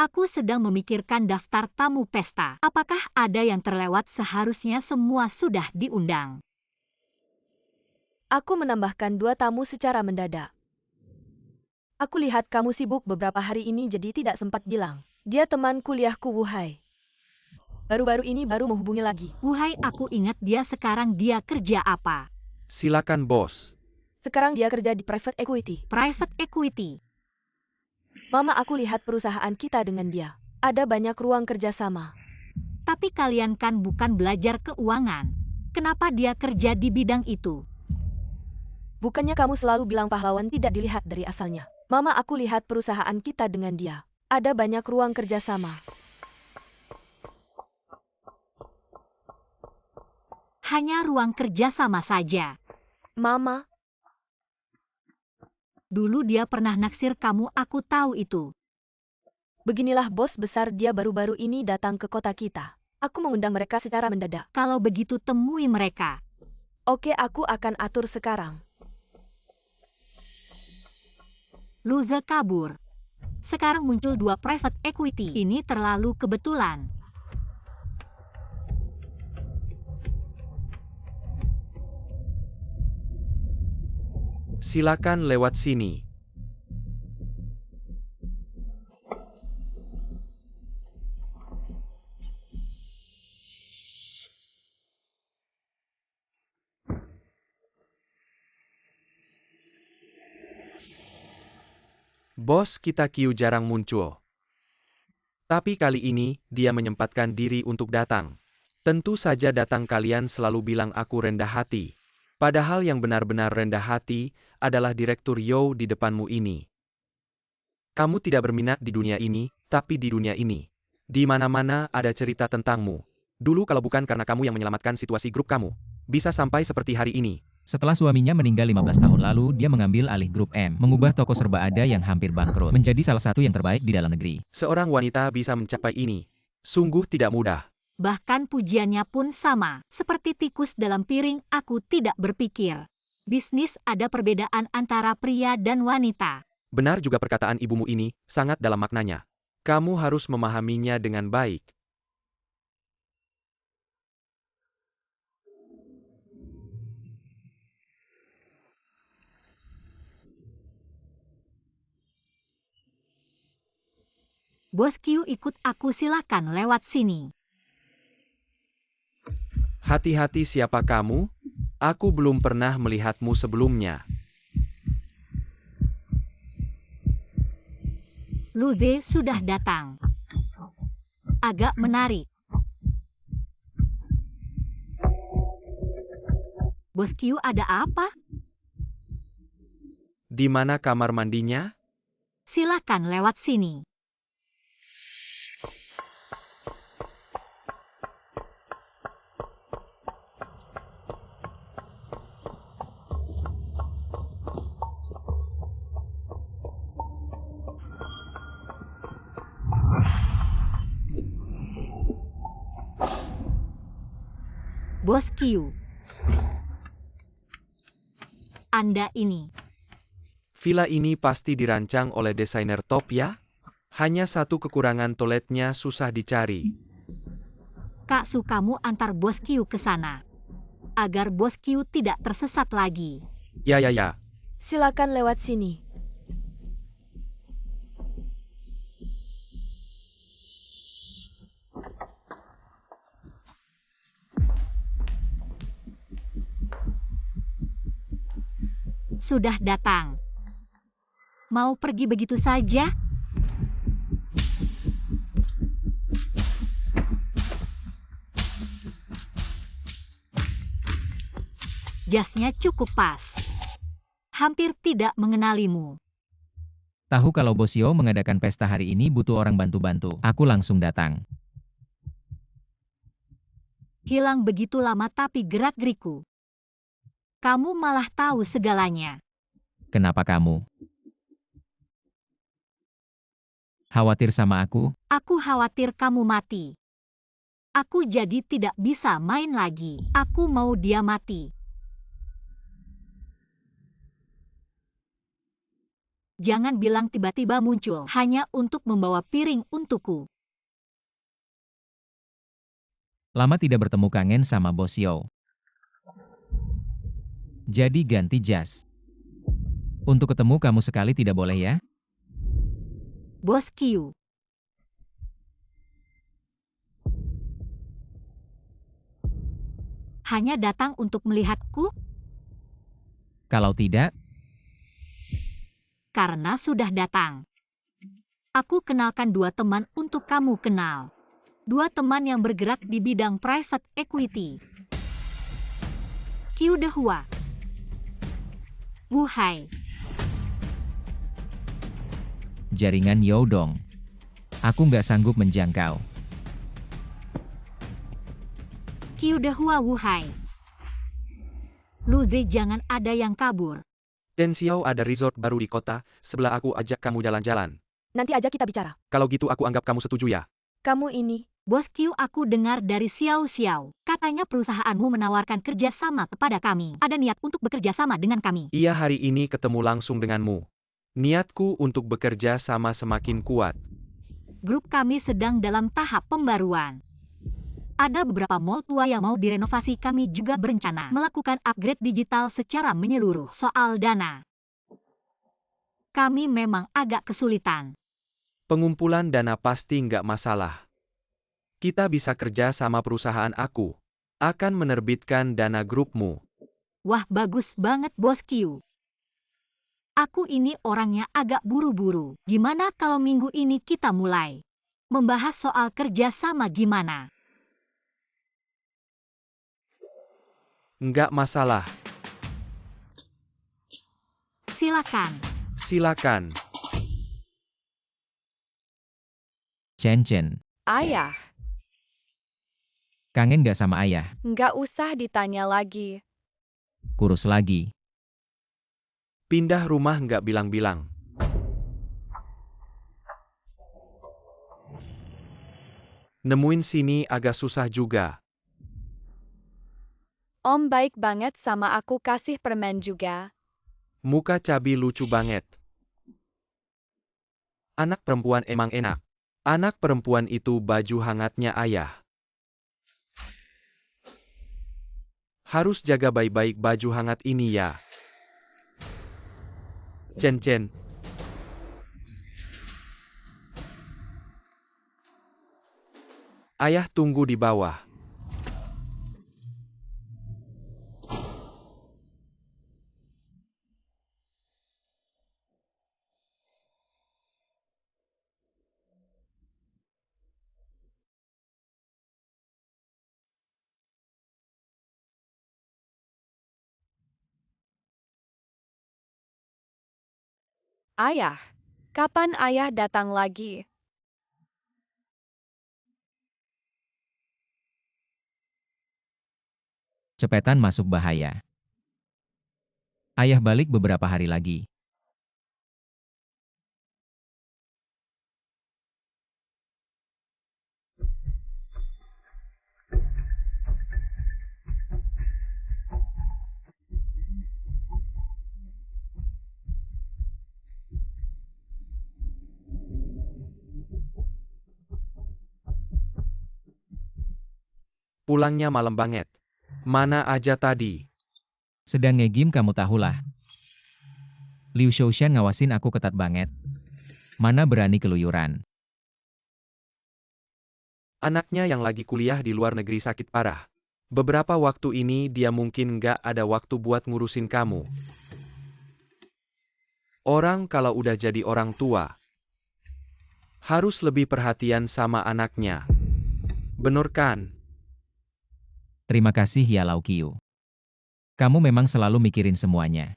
Aku sedang memikirkan daftar tamu pesta. Apakah ada yang terlewat? Seharusnya semua sudah diundang. Aku menambahkan 2 tamu secara mendadak. Aku lihat kamu sibuk beberapa hari ini jadi tidak sempat bilang. Dia teman kuliahku, Wuhai. Baru-baru ini baru menghubungi lagi. Wuhai, aku ingat dia. Sekarang dia kerja apa? Silakan, bos. Sekarang dia kerja di private equity. Private equity. Mama, aku lihat perusahaan kita dengan dia. Ada banyak ruang kerjasama. Tapi kalian kan bukan belajar keuangan. Kenapa dia kerja di bidang itu? Bukannya kamu selalu bilang pahlawan tidak dilihat dari asalnya? Mama, aku lihat perusahaan kita dengan dia. Ada banyak ruang kerjasama. Hanya ruang kerja sama saja. Mama, Dulu dia pernah naksir kamu, aku tahu itu. beginilah bos besar, dia baru-baru ini datang ke kota kita. Aku mengundang mereka secara mendadak. Kalau begitu temui mereka. Oke, aku akan atur sekarang. Luze kabur. Sekarang muncul 2 private equity. Ini terlalu kebetulan. Silakan lewat sini. Bos kita Q jarang muncul. Tapi kali ini, dia menyempatkan diri untuk datang. Tentu saja datang kalian selalu bilang aku rendah hati. Padahal yang benar-benar rendah hati, adalah Direktur Yo di depanmu ini. Kamu tidak berminat di dunia ini, tapi di dunia ini. Di mana-mana ada cerita tentangmu. Dulu kalau bukan karena kamu yang menyelamatkan situasi grup kamu, bisa sampai seperti hari ini. Setelah suaminya meninggal 15 tahun lalu, dia mengambil alih grup M, mengubah toko serba ada yang hampir bangkrut, menjadi salah satu yang terbaik di dalam negeri. Seorang wanita bisa mencapai ini. Sungguh tidak mudah. Bahkan pujiannya pun sama, seperti tikus dalam piring, aku tidak berpikir. Bisnis ada perbedaan antara pria dan wanita. Benar juga perkataan ibumu ini, sangat dalam maknanya. Kamu harus memahaminya dengan baik. Bos Q ikut aku, silakan lewat sini. Hati-hati siapa kamu? Aku belum pernah melihatmu sebelumnya. Luze sudah datang. Agak menarik. Bos Q, ada apa? Di mana kamar mandinya? Silakan lewat sini. Bos Q, Anda ini. Villa ini pasti dirancang oleh desainer top ya? Hanya satu kekurangan, toiletnya susah dicari. Kak Su, kamu antar Bos Q ke sana. Agar Bos Q tidak tersesat lagi. Ya. Silakan lewat sini. Sudah datang. Mau pergi begitu saja? Jasnya cukup pas. Hampir tidak mengenalimu. Tahu kalau Bos Yo mengadakan pesta hari ini butuh orang bantu-bantu, aku langsung datang. Hilang begitu lama tapi gerak-geriku. Kamu malah tahu segalanya. Kenapa kamu khawatir sama aku? Aku khawatir kamu mati. Aku jadi tidak bisa main lagi. Aku mau dia mati. Jangan bilang tiba-tiba muncul hanya untuk membawa piring untukku. Lama tidak bertemu, kangen sama Bos Yo. Jadi ganti jas. Untuk ketemu kamu sekali tidak boleh ya? Bos Q, hanya datang untuk melihatku? Kalau tidak, Karena sudah datang. Aku kenalkan dua teman untuk kamu kenal. Dua teman yang bergerak di bidang private equity. Q Dehua. Wu Hai. jaringan Yo dong. Aku nggak sanggup menjangkau. Q Dehua Wu Hai. Luze, jangan ada yang kabur. Chen Xiao ada resort baru di kota, sebelah aku ajak kamu jalan-jalan. Nanti aja kita bicara. Kalau gitu aku anggap kamu setuju ya? Kamu ini, Bos Q, aku dengar dari Xiao Xiao. Katanya perusahaanmu menawarkan kerja sama kepada kami. Ada niat untuk bekerja sama dengan kami. Iya, hari ini ketemu langsung denganmu. Niatku untuk bekerja sama semakin kuat. Grup kami sedang dalam tahap pembaruan. Ada beberapa mall tua yang mau direnovasi. Kami juga berencana melakukan upgrade digital secara menyeluruh. Soal dana, kami memang agak kesulitan. Pengumpulan dana pasti nggak masalah. Kita bisa kerja sama perusahaan aku. Akan menerbitkan dana grupmu. Wah, bagus banget Bos Q. Aku ini orangnya agak buru-buru. Gimana kalau minggu ini kita mulai membahas soal kerja sama gimana? Nggak masalah. Silakan. Silakan. Chen. Ayah, Kangen gak sama ayah? nggak usah ditanya lagi. Kurus lagi. Pindah rumah nggak bilang-bilang. Nemuin sini agak susah juga. Om baik banget sama aku, kasih permen juga. Muka cabi lucu banget. Anak perempuan emang enak. Anak perempuan itu baju hangatnya ayah. Harus jaga baik-baik baju hangat ini ya. Chen. Ayah tunggu di bawah. Ayah, kapan ayah datang lagi? Cepetan masuk bahaya. Ayah balik beberapa hari lagi. Pulangnya malam banget. Mana aja tadi? Sedang ngegim kamu tahulah. Liu Shoushan ngawasin aku ketat banget. Mana berani keluyuran. Anaknya yang lagi kuliah di luar negeri sakit parah. Beberapa waktu ini dia mungkin nggak ada waktu buat ngurusin kamu. Orang kalau udah jadi orang tua, harus lebih perhatian sama anaknya. Bener kan? Terima kasih ya Lau Qiu. Kamu memang selalu mikirin semuanya.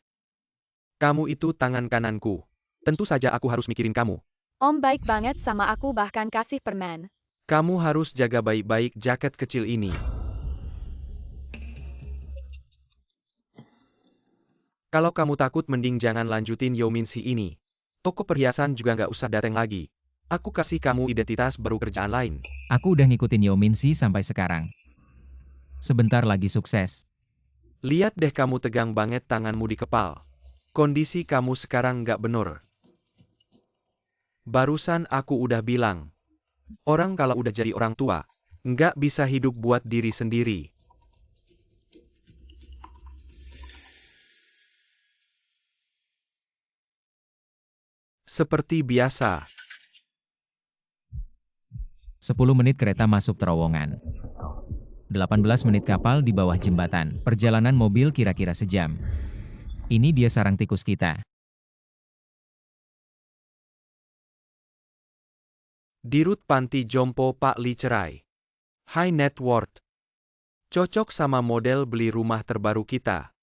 Kamu itu tangan kananku. Tentu saja aku harus mikirin kamu. Om baik banget sama aku, bahkan kasih permen. Kamu harus jaga baik-baik jaket kecil ini. Kalau kamu takut mending jangan lanjutin Yao Minxi ini. Toko perhiasan juga nggak usah dateng lagi. Aku kasih kamu identitas baru kerjaan lain. Aku udah ngikutin Yao Minxi sampai sekarang. Sebentar lagi sukses. Lihat deh kamu tegang banget tanganmu di kepal. Kondisi kamu sekarang nggak bener. Barusan aku udah bilang. Orang kalau udah jadi orang tua, nggak bisa hidup buat diri sendiri. Seperti biasa. 10 menit kereta masuk terowongan. 18 menit kapal di bawah jembatan. Perjalanan mobil kira-kira sejam. Ini dia sarang tikus kita. Dirut Panti Jompo Pak Li cerai. High net worth. Cocok sama model beli rumah terbaru kita.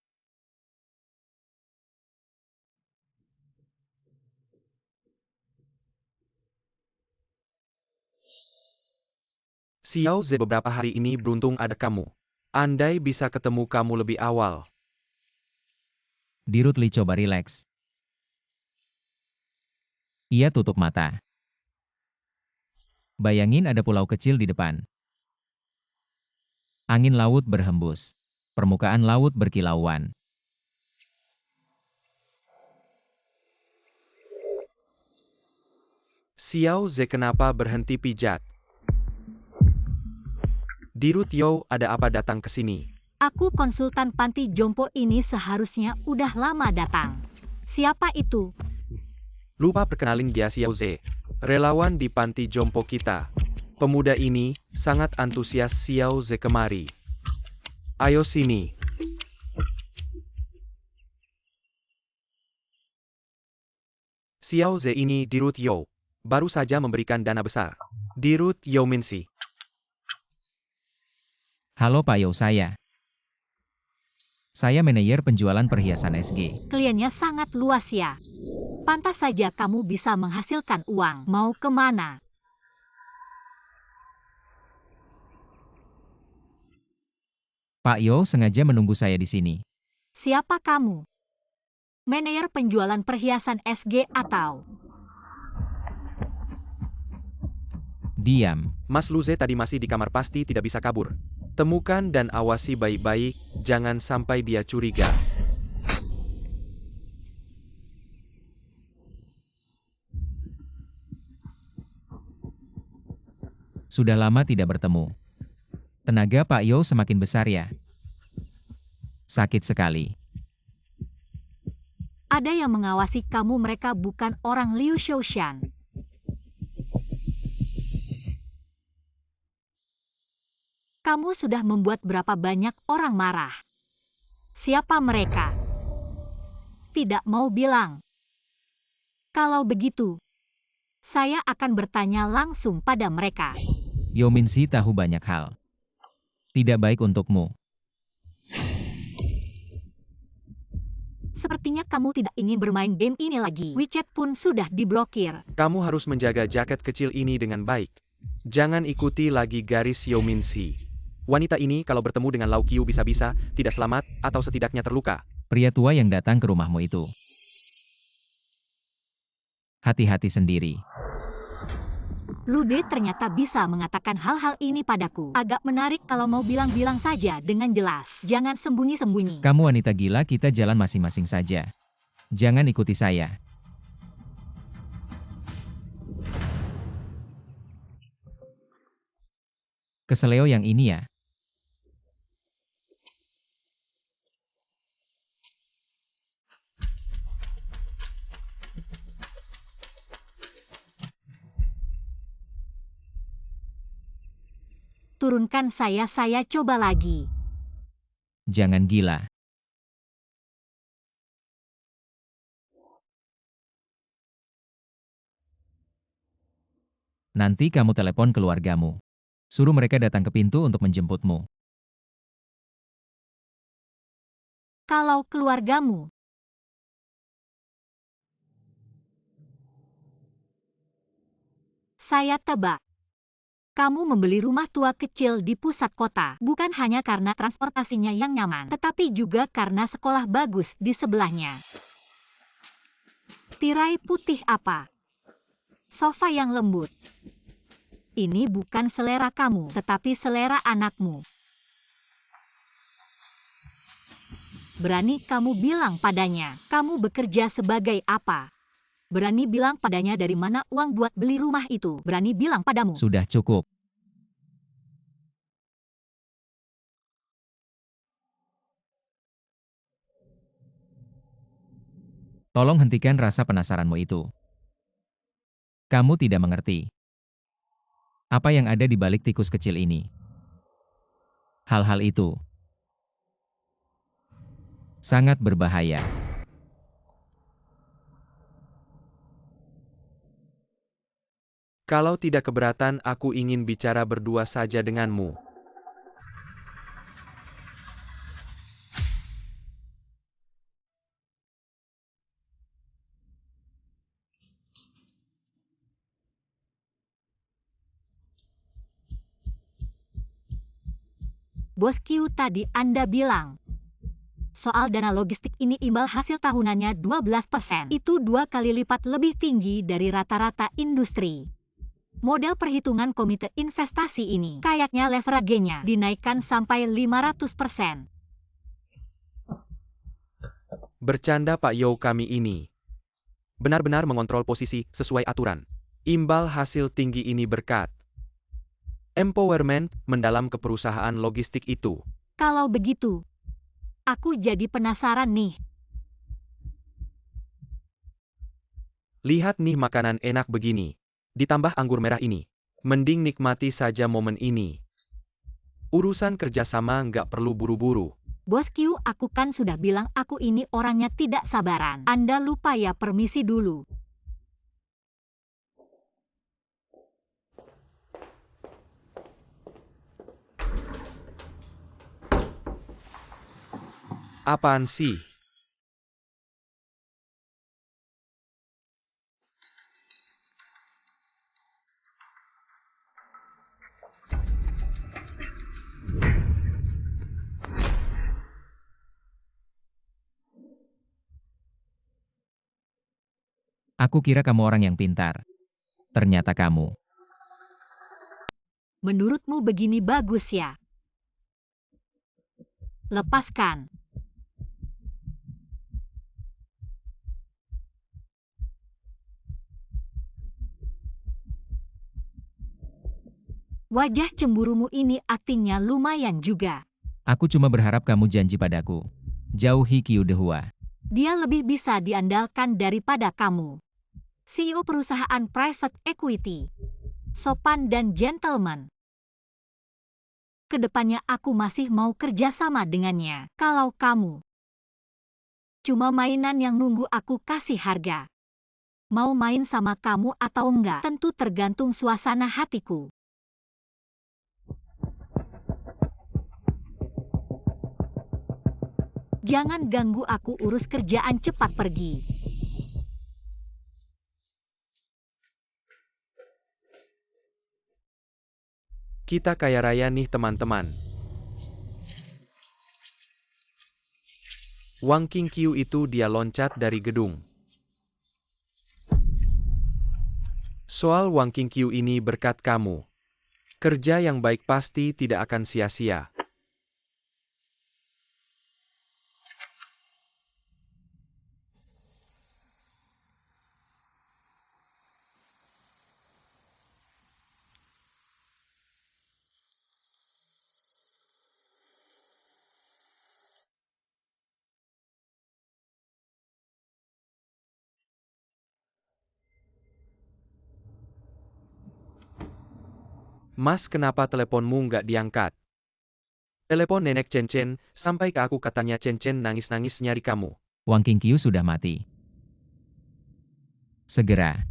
Xiao Ze, beberapa hari ini beruntung ada kamu. Andai bisa ketemu kamu lebih awal. Dirut Li coba rileks. Ia tutup mata. Bayangin ada pulau kecil di depan. Angin laut berhembus. Permukaan laut berkilauan. Xiao Ze kenapa berhenti pijat? Dirut Yao, ada apa datang ke sini? Aku konsultan panti jompo ini seharusnya udah lama datang. Siapa itu? Lupa perkenalin dia, Xiao Ze. Relawan di panti jompo kita. Pemuda ini sangat antusias Xiao Ze kemari. Ayo sini. Xiao Ze ini Dirut Yo. Baru saja memberikan dana besar. Dirut Yo Minsi. Halo Pak Yo, saya manajer penjualan perhiasan SG. Kliennya sangat luas ya. Pantas saja kamu bisa menghasilkan uang. Mau kemana? Pak Yo sengaja menunggu saya di sini. Siapa kamu? Manajer penjualan perhiasan SG atau? Diam. Mas Luze tadi masih di kamar, pasti tidak bisa kabur. Temukan dan awasi baik-baik, jangan sampai dia curiga. Sudah lama tidak bertemu. Tenaga Pak Yo semakin besar ya. Sakit sekali. Ada yang mengawasi kamu, mereka bukan orang Liu Xiaoshan. Kamu sudah membuat berapa banyak orang marah? Siapa mereka? Tidak mau bilang. Kalau begitu, saya akan bertanya langsung pada mereka. Yo Minsi tahu banyak hal. Tidak baik untukmu. Sepertinya kamu tidak ingin bermain game ini lagi. WeChat pun sudah diblokir. Kamu harus menjaga jaket kecil ini dengan baik. Jangan ikuti lagi garis Yo Minsi. Wanita ini kalau bertemu dengan Lau Qiu bisa-bisa tidak selamat atau setidaknya terluka. Pria tua yang datang ke rumahmu itu. Hati-hati sendiri. Lude ternyata bisa mengatakan hal-hal ini padaku. Agak menarik kalau mau bilang-bilang saja dengan jelas. Jangan sembunyi-sembunyi. Kamu wanita gila, kita jalan masing-masing saja. Jangan ikuti saya. Keseleo yang ini ya. Turunkan saya coba lagi. Jangan gila. Nanti kamu telepon keluargamu. Suruh mereka datang ke pintu untuk menjemputmu. Kalau keluargamu. Saya tebak. Kamu membeli rumah tua kecil di pusat kota, bukan hanya karena transportasinya yang nyaman, tetapi juga karena sekolah bagus di sebelahnya. Tirai putih apa? Sofa yang lembut. Ini bukan selera kamu, tetapi selera anakmu. Berani kamu bilang padanya, kamu bekerja sebagai apa? Berani bilang padanya dari mana uang buat beli rumah itu. Berani bilang padamu. Sudah cukup. Tolong hentikan rasa penasaranmu itu. Kamu tidak mengerti. Apa yang ada di balik tikus kecil ini? Hal-hal itu sangat berbahaya. Kalau tidak keberatan, aku ingin bicara berdua saja denganmu. Bos Q, tadi Anda bilang. Soal dana logistik ini imbal hasil tahunannya 12%. Itu 2 kali lipat lebih tinggi dari rata-rata industri. Model perhitungan komite investasi ini, kayaknya leverage-nya dinaikkan sampai 500%. Bercanda Pak Yo, kami ini benar-benar mengontrol posisi sesuai aturan. Imbal hasil tinggi ini berkat empowerment mendalam ke perusahaan logistik itu. Kalau begitu, aku jadi penasaran nih. Lihat nih makanan enak begini. Ditambah anggur merah ini. Mending nikmati saja momen ini. Urusan kerjasama nggak perlu buru-buru. Bos Q, aku kan sudah bilang aku ini orangnya tidak sabaran. Anda lupa ya, permisi dulu. Apaan sih? Aku kira kamu orang yang pintar. Ternyata kamu. Menurutmu begini bagus ya? Lepaskan. Wajah cemburumu ini aktingnya lumayan juga. Aku cuma berharap kamu janji padaku. Jauhi Qiu Dehua. Dia lebih bisa diandalkan daripada kamu. CEO perusahaan private equity. Sopan dan gentleman. Kedepannya aku masih mau kerjasama dengannya. Kalau kamu cuma mainan yang nunggu aku kasih harga. Mau main sama kamu atau enggak tentu tergantung suasana hatiku. Jangan ganggu aku urus kerjaan, cepat pergi. Kita kaya raya nih teman-teman. Wang Qingqiu itu dia loncat dari gedung. Soal Wang Qingqiu ini berkat kamu. Kerja yang baik pasti tidak akan sia-sia. Mas, kenapa teleponmu nggak diangkat? Telepon nenek Chen-Chen, sampai ke aku katanya Chen-Chen nangis-nangis nyari kamu. Wang Qingqiu sudah mati. Segera.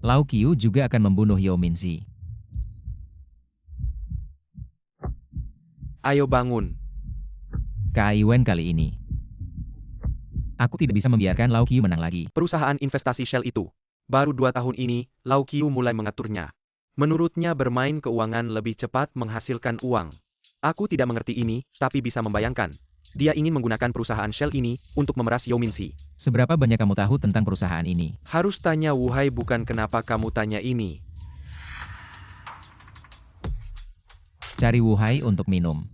Lau Qiu juga akan membunuh Yao Minzi. Ayo bangun. Kaiwen kali ini. Aku tidak bisa membiarkan Lau Qiu menang lagi. Perusahaan investasi Shell itu. Baru 2 tahun ini, Lau Qiu mulai mengaturnya. Menurutnya bermain keuangan lebih cepat menghasilkan uang. Aku tidak mengerti ini, tapi bisa membayangkan. Dia ingin menggunakan perusahaan Shell ini untuk memeras Yao Minzi. Seberapa banyak kamu tahu tentang perusahaan ini? Harus tanya Wu Hai, bukan kenapa kamu tanya ini. Cari Wu Hai untuk minum.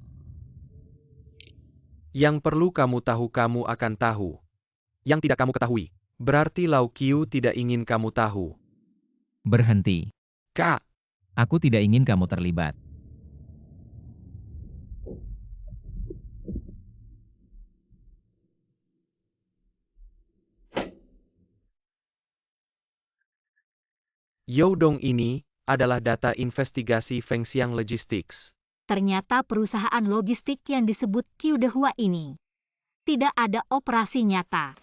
Yang perlu kamu tahu kamu akan tahu. Yang tidak kamu ketahui, berarti Lau Qiu tidak ingin kamu tahu. Berhenti. Kak, Aku tidak ingin kamu terlibat. Youdong ini adalah data investigasi Fengxiang Logistics. Ternyata perusahaan logistik yang disebut Qiu Dehua ini tidak ada operasi nyata.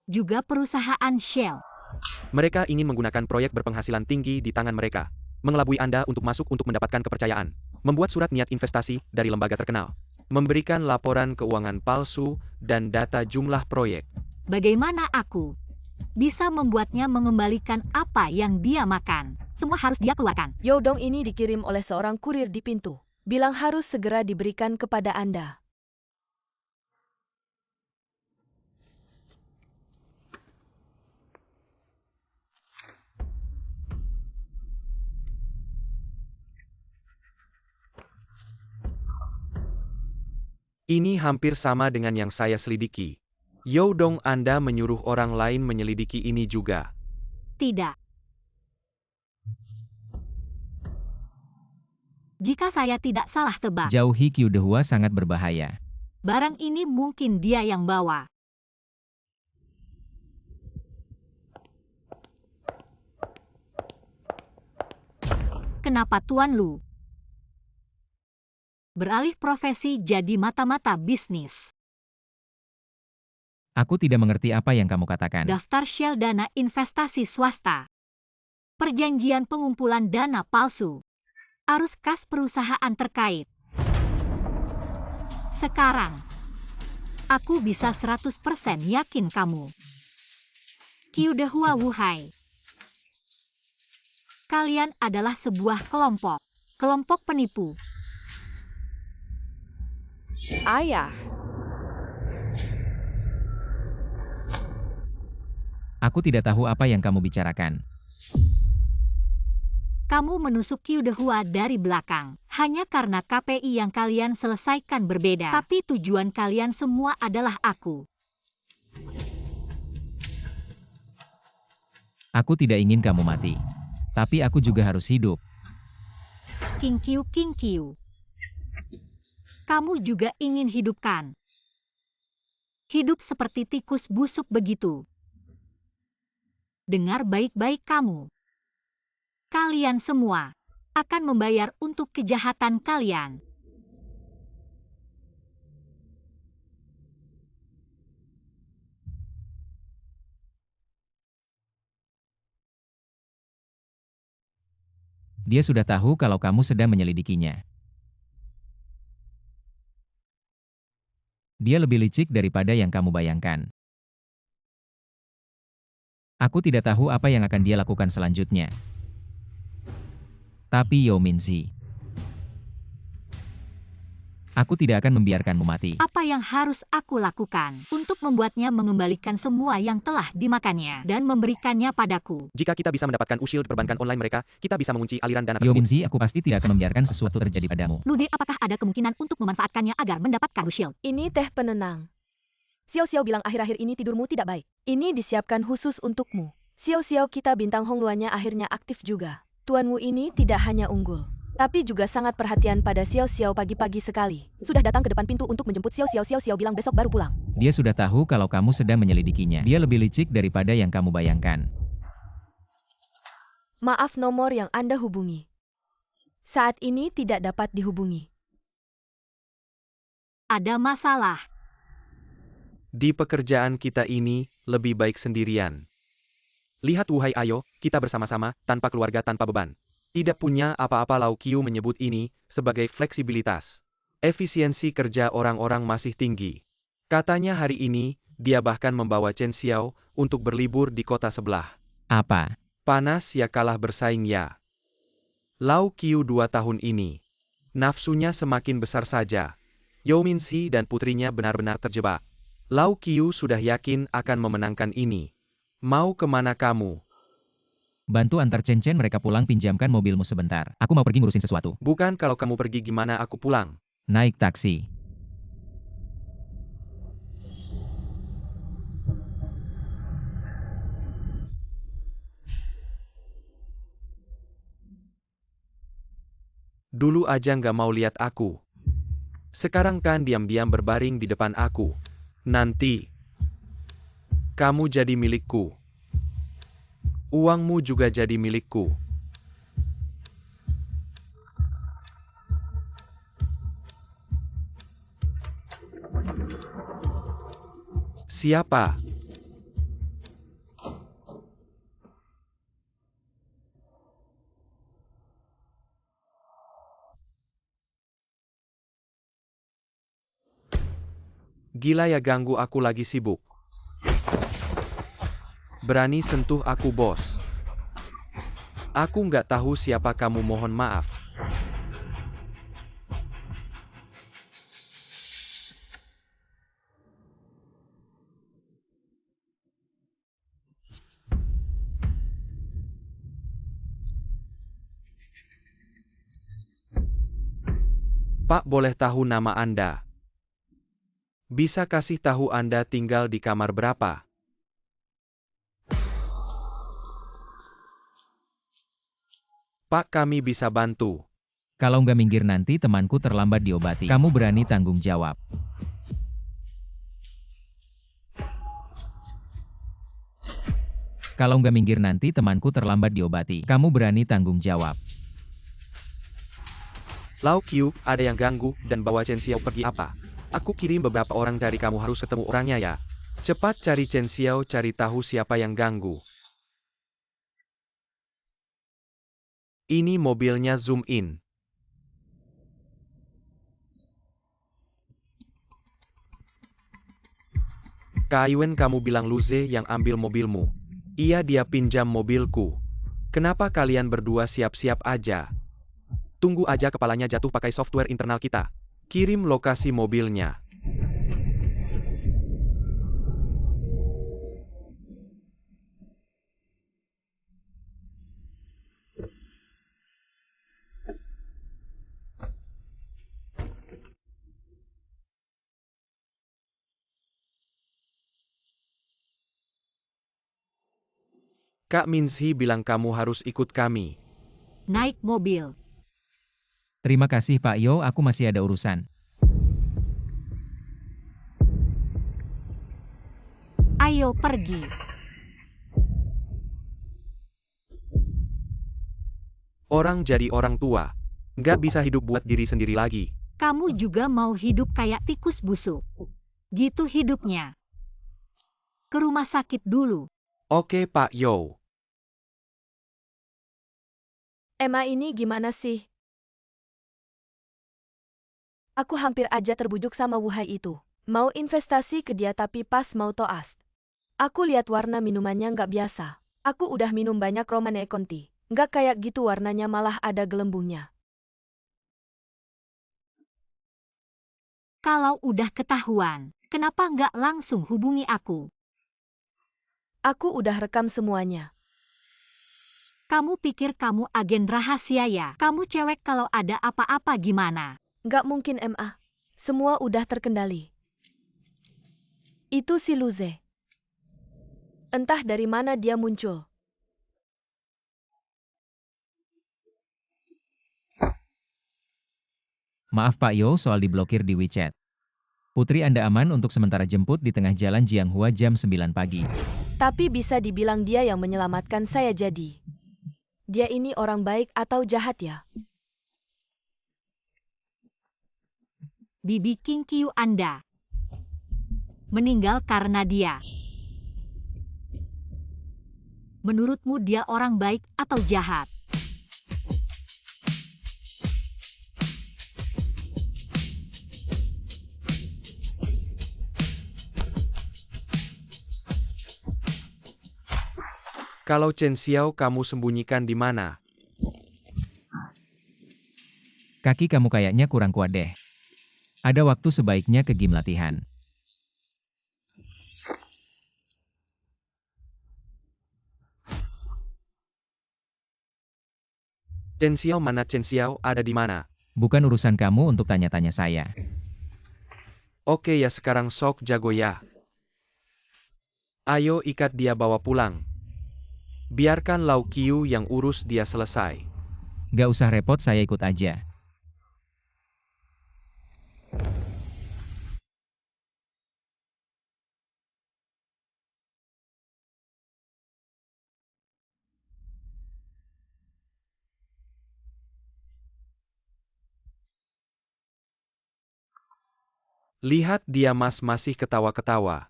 Juga perusahaan Shell. Mereka ingin menggunakan proyek berpenghasilan tinggi di tangan mereka. Mengelabui Anda untuk masuk untuk mendapatkan kepercayaan. Membuat surat niat investasi dari lembaga terkenal. Memberikan laporan keuangan palsu dan data jumlah proyek. Bagaimana aku bisa membuatnya mengembalikan apa yang dia makan? Semua harus dia keluarkan. Youdong ini dikirim oleh seorang kurir di pintu. Bilang harus segera diberikan kepada Anda. Ini hampir sama dengan yang saya selidiki. Youdong, Anda menyuruh orang lain menyelidiki ini juga. Tidak. Jika saya tidak salah tebak, Jauhi Qiu Dehua sangat berbahaya. barang ini mungkin dia yang bawa. Kenapa Tuan Lu beralih profesi jadi mata-mata bisnis? Aku tidak mengerti apa yang kamu katakan. Daftar Shell dana investasi swasta. Perjanjian pengumpulan dana palsu. Arus kas perusahaan terkait. Sekarang, aku bisa 100% yakin kamu. Qiu Dehua Wuhai. Kalian adalah sebuah kelompok penipu. Ayah, Aku tidak tahu apa yang kamu bicarakan. Kamu menusuk Qiu Dehua dari belakang, hanya karena KPI yang kalian selesaikan berbeda. Tapi tujuan kalian semua adalah aku. Aku tidak ingin kamu mati. Tapi aku juga harus hidup. King Qiu. Kamu juga ingin hidupkan. Hidup seperti tikus busuk begitu. Dengar baik-baik kamu. Kalian semua akan membayar untuk kejahatan kalian. Dia sudah tahu kalau kamu sedang menyelidikinya. Dia lebih licik daripada yang kamu bayangkan. Aku tidak tahu apa yang akan dia lakukan selanjutnya. Tapi Yao Minzi, aku tidak akan membiarkanmu mati. Apa yang harus aku lakukan untuk membuatnya mengembalikan semua yang telah dimakannya dan memberikannya padaku? Jika kita bisa mendapatkan U-Shield perbankan online mereka, kita bisa mengunci aliran dana Yao tersebut. Minzi, aku pasti tidak akan membiarkan sesuatu terjadi padamu. Lude, apakah ada kemungkinan untuk memanfaatkannya agar mendapatkan shield? Ini teh penenang. Xiao bilang akhir-akhir ini tidurmu tidak baik. Ini disiapkan khusus untukmu. Xiao kita bintang Hongluanya akhirnya aktif juga. Tuanmu ini tidak hanya unggul, tapi juga sangat perhatian pada Xiao pagi-pagi sekali. Sudah datang ke depan pintu untuk menjemput Xiao bilang besok baru pulang. Dia sudah tahu kalau kamu sedang menyelidikinya. Dia lebih licik daripada yang kamu bayangkan. Maaf, nomor yang Anda hubungi saat ini tidak dapat dihubungi. Ada masalah. Di pekerjaan kita ini, lebih baik sendirian. Lihat Wuhai, ayo, kita bersama-sama, tanpa keluarga, tanpa beban. Tidak punya apa-apa. Lau Qiu menyebut ini sebagai fleksibilitas. Efisiensi kerja orang-orang masih tinggi. Katanya hari ini, dia bahkan membawa Chen Xiao untuk berlibur di kota sebelah. Apa? Panas ya, kalah bersaing ya. Lau Qiu 2 tahun ini, nafsunya semakin besar saja. Yao Minzi dan putrinya benar-benar terjebak. Lau Qiu sudah yakin akan memenangkan ini. Mau kemana kamu? Bantu antar Chen mereka pulang, pinjamkan mobilmu sebentar. Aku mau pergi ngurusin sesuatu. Bukan, kalau kamu pergi gimana aku pulang? Naik taksi. Dulu aja nggak mau lihat aku. Sekarang kan diam-diam berbaring di depan aku. Nanti, kamu jadi milikku. Uangmu juga jadi milikku. Siapa? Gila ya, ganggu aku lagi sibuk. Berani sentuh aku, bos. Aku nggak tahu siapa kamu, mohon maaf. Pak, boleh tahu nama Anda? Bisa kasih tahu Anda tinggal di kamar berapa? Pak, kami bisa bantu. Kalau nggak minggir nanti temanku terlambat diobati. Kamu berani tanggung jawab. Kalau nggak minggir nanti temanku terlambat diobati. Kamu berani tanggung jawab. Lau Qiu, ada yang ganggu dan bawa Chen Xiao pergi apa? Aku kirim beberapa orang dari kamu, harus ketemu orangnya ya. Cepat cari Chen Xiao, cari tahu siapa yang ganggu. Ini mobilnya, zoom in. Kak Iwen, kamu bilang Luze yang ambil mobilmu. Iya, dia pinjam mobilku. Kenapa kalian berdua siap-siap aja? Tunggu aja kepalanya jatuh pakai software internal kita. Kirim lokasi mobilnya. Kak Minshi bilang kamu harus ikut kami. Naik mobil. Terima kasih Pak Yo, aku masih ada urusan. Ayo pergi. Orang jadi orang tua. Nggak bisa hidup buat diri sendiri lagi. Kamu juga mau hidup kayak tikus busuk. Gitu hidupnya. Ke rumah sakit dulu. Oke Pak Yo. Emma ini gimana sih? Aku hampir aja terbujuk sama Wuhai itu. Mau investasi ke dia tapi pas mau toas. Aku lihat warna minumannya nggak biasa. Aku udah minum banyak Romane Conti. Nggak kayak gitu warnanya, malah ada gelembungnya. Kalau udah ketahuan, kenapa nggak langsung hubungi aku? Aku udah rekam semuanya. Kamu pikir kamu agen rahasia ya? Kamu cewek, kalau ada apa-apa gimana? Nggak mungkin MA. Semua udah terkendali. Itu si Luze. Entah dari mana dia muncul. Maaf Pak Yo soal diblokir di WeChat. Putri Anda aman untuk sementara, jemput di tengah jalan Jianghua jam 9 pagi. Tapi bisa dibilang dia yang menyelamatkan saya jadi. Dia ini orang baik atau jahat ya? Bibi King Kyu Anda meninggal karena dia. Menurutmu dia orang baik atau jahat? Kalau Chen Xiao kamu sembunyikan di mana? Kaki kamu kayaknya kurang kuat deh. Ada waktu sebaiknya ke gym latihan. Chen Xiao mana? Chen Xiao ada di mana? Bukan urusan kamu untuk tanya-tanya saya. Oke ya, sekarang sok jago ya. Ayo ikat dia, bawa pulang. Biarkan Lau Qiu yang urus dia selesai. Gak usah repot, saya ikut aja. Lihat dia, Mas, masih ketawa-ketawa.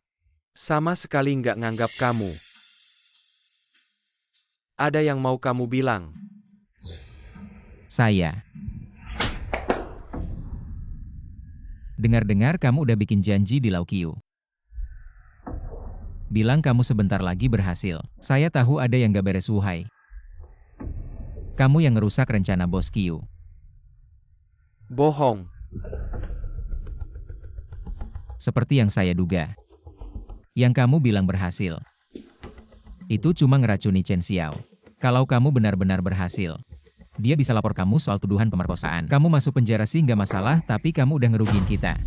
Sama sekali nggak nganggap kamu. Ada yang mau kamu bilang? Saya. Dengar-dengar kamu udah bikin janji di Lau Qiu. Bilang kamu sebentar lagi berhasil. Saya tahu ada yang gak beres Wuhai. Kamu yang ngerusak rencana bos Qiu. Bohong. Seperti yang saya duga. Yang kamu bilang berhasil. Itu cuma ngeracuni Chen Xiao. Kalau kamu benar-benar berhasil, dia bisa lapor kamu soal tuduhan pemerkosaan. Kamu masuk penjara sih nggak masalah, tapi kamu udah ngerugiin kita.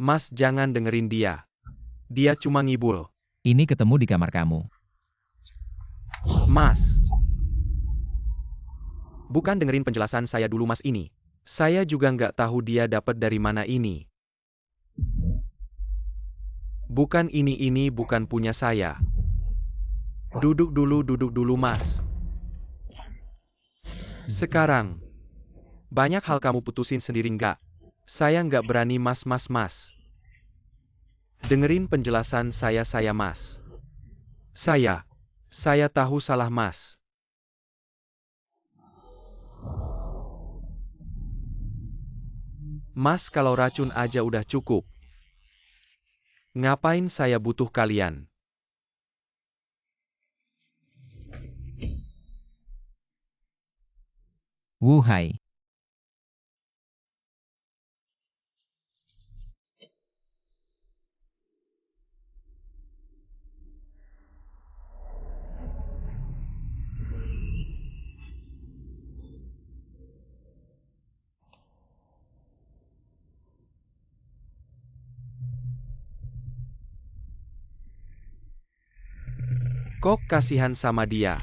Mas, jangan dengerin dia. Dia cuma ngibul. Ini ketemu di kamar kamu. Mas. Bukan, dengerin penjelasan saya dulu, Mas ini. Saya juga nggak tahu dia dapat dari mana ini. Bukan ini bukan punya saya. Duduk dulu, Mas. Sekarang. Banyak hal kamu putusin sendiri nggak? Saya nggak berani, Mas. Dengerin penjelasan saya, Mas. Saya tahu salah Mas. Mas kalau racun aja udah cukup. Ngapain saya butuh kalian? Wuhai. Kok kasihan sama dia?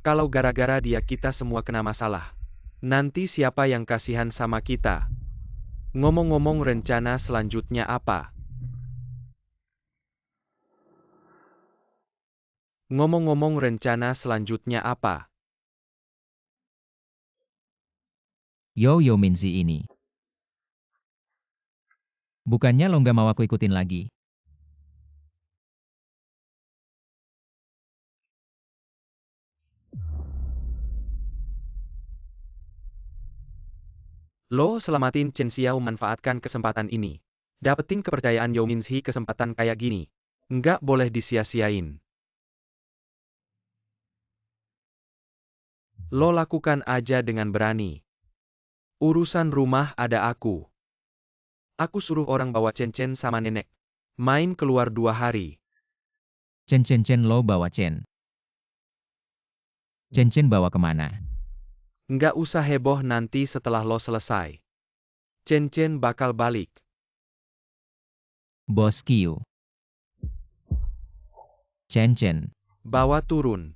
Kalau gara-gara dia kita semua kena masalah. Nanti siapa yang kasihan sama kita? Ngomong-ngomong rencana selanjutnya apa? Ngomong-ngomong rencana selanjutnya apa? Yo Minzi ini. Bukannya lo nggak mau aku ikutin lagi? Lo selamatin Chen Xiao manfaatkan kesempatan ini. Dapetin kepercayaan Yao Minzi kesempatan kayak gini. Nggak boleh disia-siain. Lo lakukan aja dengan berani. Urusan rumah ada aku. Aku suruh orang bawa Chen sama nenek. Main keluar 2 hari. Chen lo bawa Chen. Chen bawa kemana? Nggak usah heboh nanti setelah lo selesai. Chen bakal balik. Bos Kiu. Chen. Bawa turun.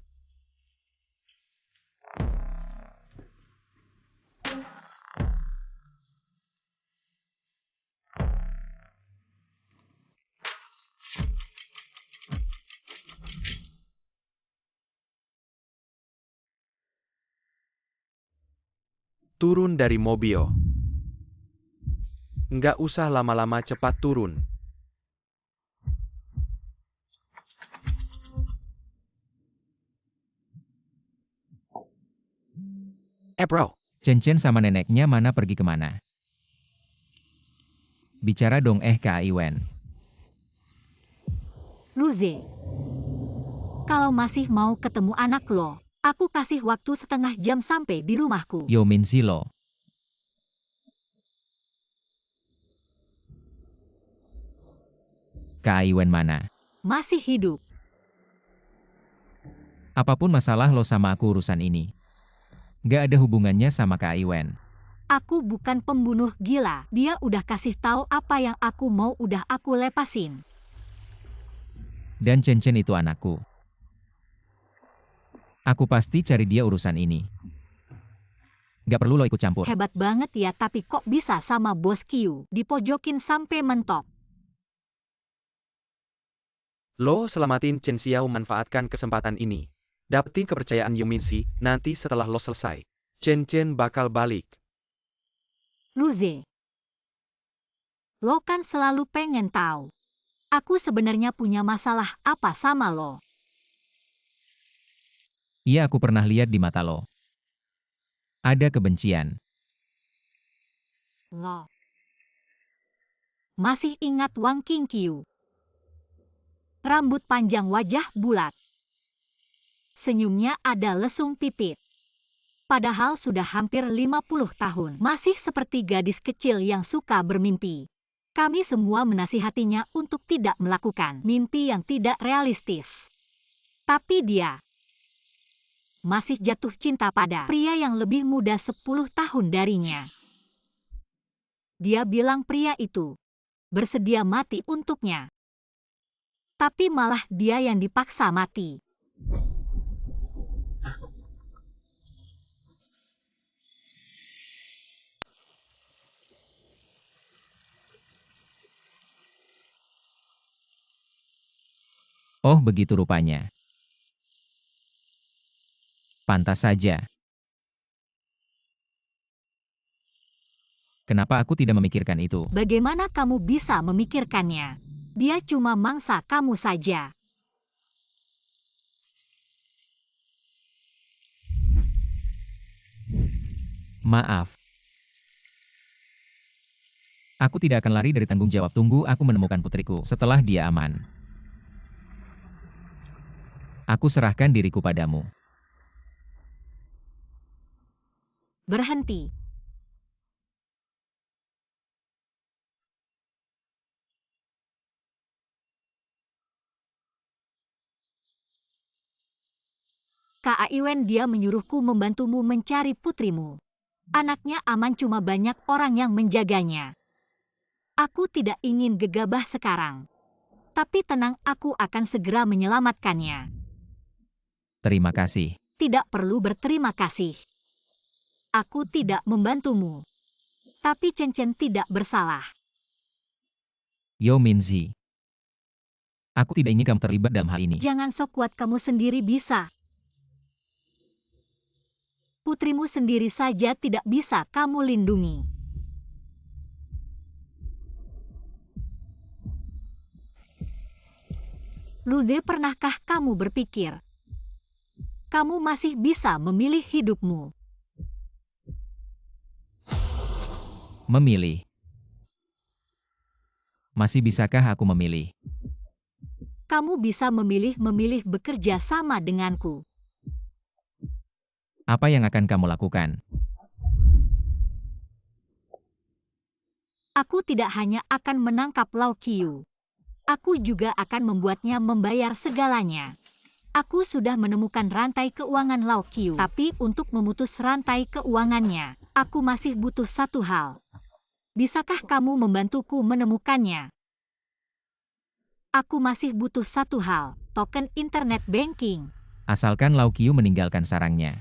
Turun dari mobil. Nggak usah lama-lama, cepat turun. Bro. Chen sama neneknya mana pergi kemana? Bicara dong Kak Iwen. Luze. Kalau masih mau ketemu anak lo, aku kasih waktu setengah jam sampai di rumahku. Yo Minzi lo. Kak Iwen mana? Masih hidup. Apapun masalah lo sama aku urusan ini. Gak ada hubungannya sama Kak Iwen. Aku bukan pembunuh gila. Dia udah kasih tahu apa yang aku mau, udah aku lepasin. Dan Chen itu anakku. Aku pasti cari dia urusan ini. Gak perlu lo ikut campur. Hebat banget ya, tapi kok bisa sama Bos Kiu dipojokin sampai mentok. Lo selamatin Chen Xiao manfaatkan kesempatan ini. Dapetin kepercayaan Yao Minzi, nanti setelah lo selesai. Chen bakal balik. Luze. Lo kan selalu pengen tahu. Aku sebenarnya punya masalah apa sama lo. Iya, aku pernah lihat di mata lo. Ada kebencian. Lo. Masih ingat Wang Qingqiu? Rambut panjang, wajah bulat. Senyumnya ada lesung pipit. Padahal sudah hampir 50 tahun, masih seperti gadis kecil yang suka bermimpi. Kami semua menasihatinya untuk tidak melakukan mimpi yang tidak realistis. Tapi dia masih jatuh cinta pada pria yang lebih muda 10 tahun darinya. Dia bilang pria itu bersedia mati untuknya. Tapi malah dia yang dipaksa mati. Oh, begitu rupanya. Pantas saja. Kenapa aku tidak memikirkan itu? Bagaimana kamu bisa memikirkannya? Dia cuma mangsa kamu saja. Maaf. Aku tidak akan lari dari tanggung jawab. Tunggu aku menemukan putriku. Setelah dia aman, aku serahkan diriku padamu. Berhenti. Kak Iwen, dia menyuruhku membantumu mencari putrimu. Anaknya aman, cuma banyak orang yang menjaganya. Aku tidak ingin gegabah sekarang. Tapi tenang, aku akan segera menyelamatkannya. Terima kasih. Tidak perlu berterima kasih. Aku tidak membantumu. Tapi Chen Chen tidak bersalah. Yao Minzi. Aku tidak ingin kamu terlibat dalam hal ini. Jangan sok kuat, kamu sendiri bisa. Putrimu sendiri saja tidak bisa kamu lindungi. Lude, pernahkah kamu berpikir kamu masih bisa memilih hidupmu? Memilih. Masih bisakah aku memilih? Kamu bisa memilih bekerja sama denganku. Apa yang akan kamu lakukan? Aku tidak hanya akan menangkap Lao Qiu. Aku juga akan membuatnya membayar segalanya. Aku sudah menemukan rantai keuangan Lao Qiu. Tapi untuk memutus rantai keuangannya, aku masih butuh satu hal. Bisakah kamu membantuku menemukannya? Aku masih butuh satu hal, token internet banking. Asalkan Lao Qiu meninggalkan sarangnya.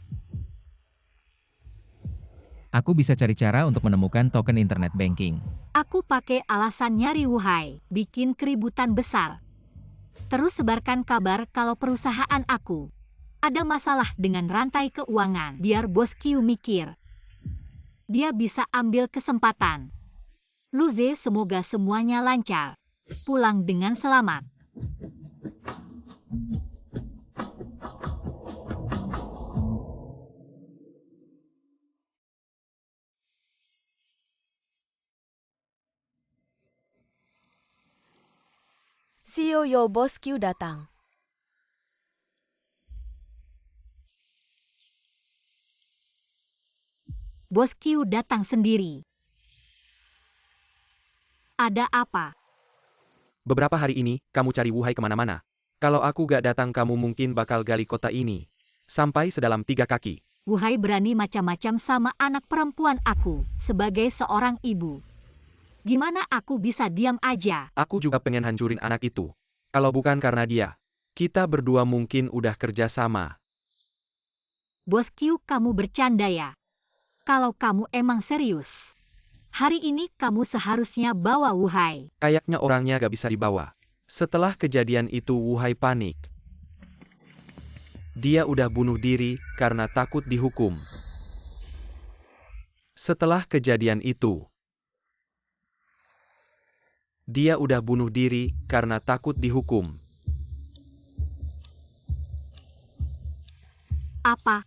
Aku bisa cari cara untuk menemukan token internet banking. Aku pakai alasan nyari Wuhai, bikin keributan besar. Terus sebarkan kabar kalau perusahaan aku ada masalah dengan rantai keuangan. Biar Bos Qiu mikir dia bisa ambil kesempatan. Luze, semoga semuanya lancar. Pulang dengan selamat. CEO Yo Bos Qiu datang. Bos Qiu datang sendiri. Ada apa? Beberapa hari ini, kamu cari Wuhai kemana-mana. Kalau aku gak datang, kamu mungkin bakal gali kota ini sampai sedalam 3 kaki. Wuhai berani macam-macam sama anak perempuan aku sebagai seorang ibu. Gimana aku bisa diam aja? Aku juga pengen hancurin anak itu. Kalau bukan karena dia, kita berdua mungkin udah kerja sama. Bos Qiu, kamu bercanda ya? Kalau kamu emang serius, hari ini kamu seharusnya bawa Wuhai. Kayaknya orangnya gak bisa dibawa. Setelah kejadian itu Wuhai panik. Dia udah bunuh diri karena takut dihukum. Setelah kejadian itu, dia udah bunuh diri karena takut dihukum. Apa?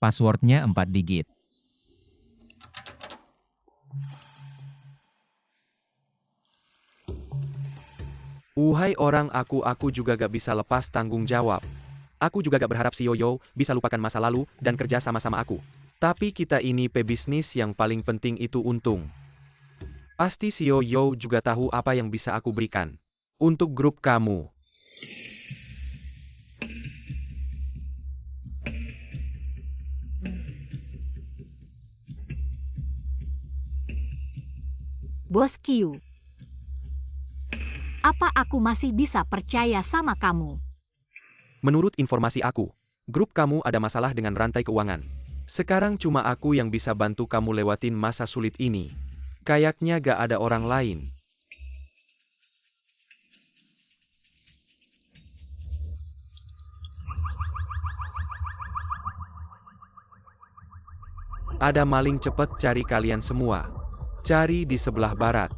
Passwordnya 4 digit. Wuhai orang aku juga gak bisa lepas tanggung jawab. Aku juga gak berharap si Yoyo bisa lupakan masa lalu dan kerja sama-sama aku. Tapi kita ini pebisnis, yang paling penting itu untung. Pasti si Yoyo juga tahu apa yang bisa aku berikan untuk grup kamu. Bos Qiu, apa aku masih bisa percaya sama kamu? Menurut informasi aku, grup kamu ada masalah dengan rantai keuangan. Sekarang cuma aku yang bisa bantu kamu lewatin masa sulit ini. Kayaknya gak ada orang lain. Ada maling, cepet cari kalian semua. Cari di sebelah barat.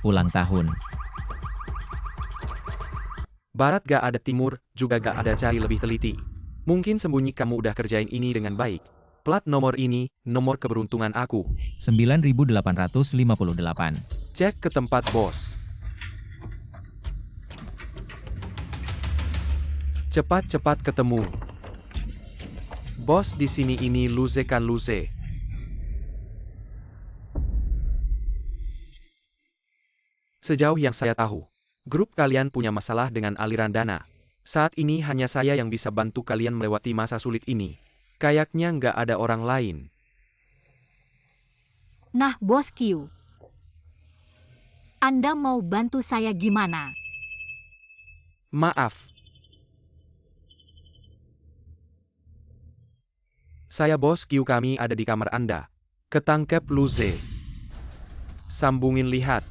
Ulang tahun. Barat gak ada, timur juga gak ada, cari lebih teliti. Mungkin sembunyi kamu udah kerjain ini dengan baik. Plat nomor ini, nomor keberuntungan aku. 9858. Cek ke tempat bos. Cepat-cepat ketemu. Bos di sini, ini Luze kan, Luze. Sejauh yang saya tahu, grup kalian punya masalah dengan aliran dana. Saat ini hanya saya yang bisa bantu kalian melewati masa sulit ini. Kayaknya nggak ada orang lain. Nah, Bos Q. Anda mau bantu saya gimana? Maaf. Saya Bos Q, kami ada di kamar Anda. Ketangkep Luze. Sambungin, lihat.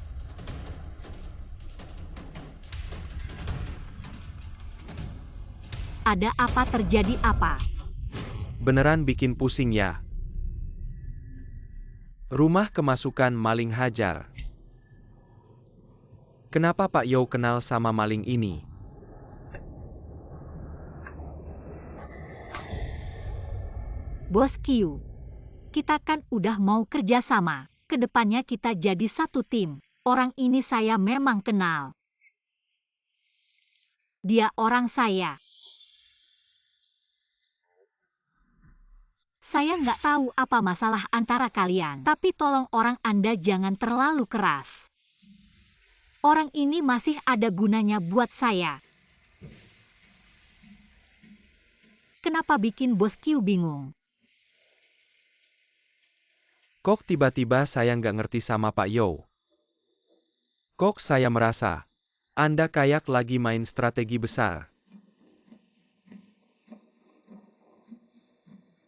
Ada apa, terjadi apa? Beneran bikin pusing ya. Rumah kemasukan maling hajar. Kenapa Pak Yo kenal sama maling ini? Bos Q. Kita kan udah mau kerja sama. Kedepannya kita jadi satu tim. Orang ini saya memang kenal. Dia orang saya. Saya nggak tahu apa masalah antara kalian, tapi tolong orang Anda jangan terlalu keras. Orang ini masih ada gunanya buat saya. Kenapa bikin Bos Q bingung? Kok tiba-tiba saya nggak ngerti sama Pak Yo? Kok saya merasa Anda kayak lagi main strategi besar?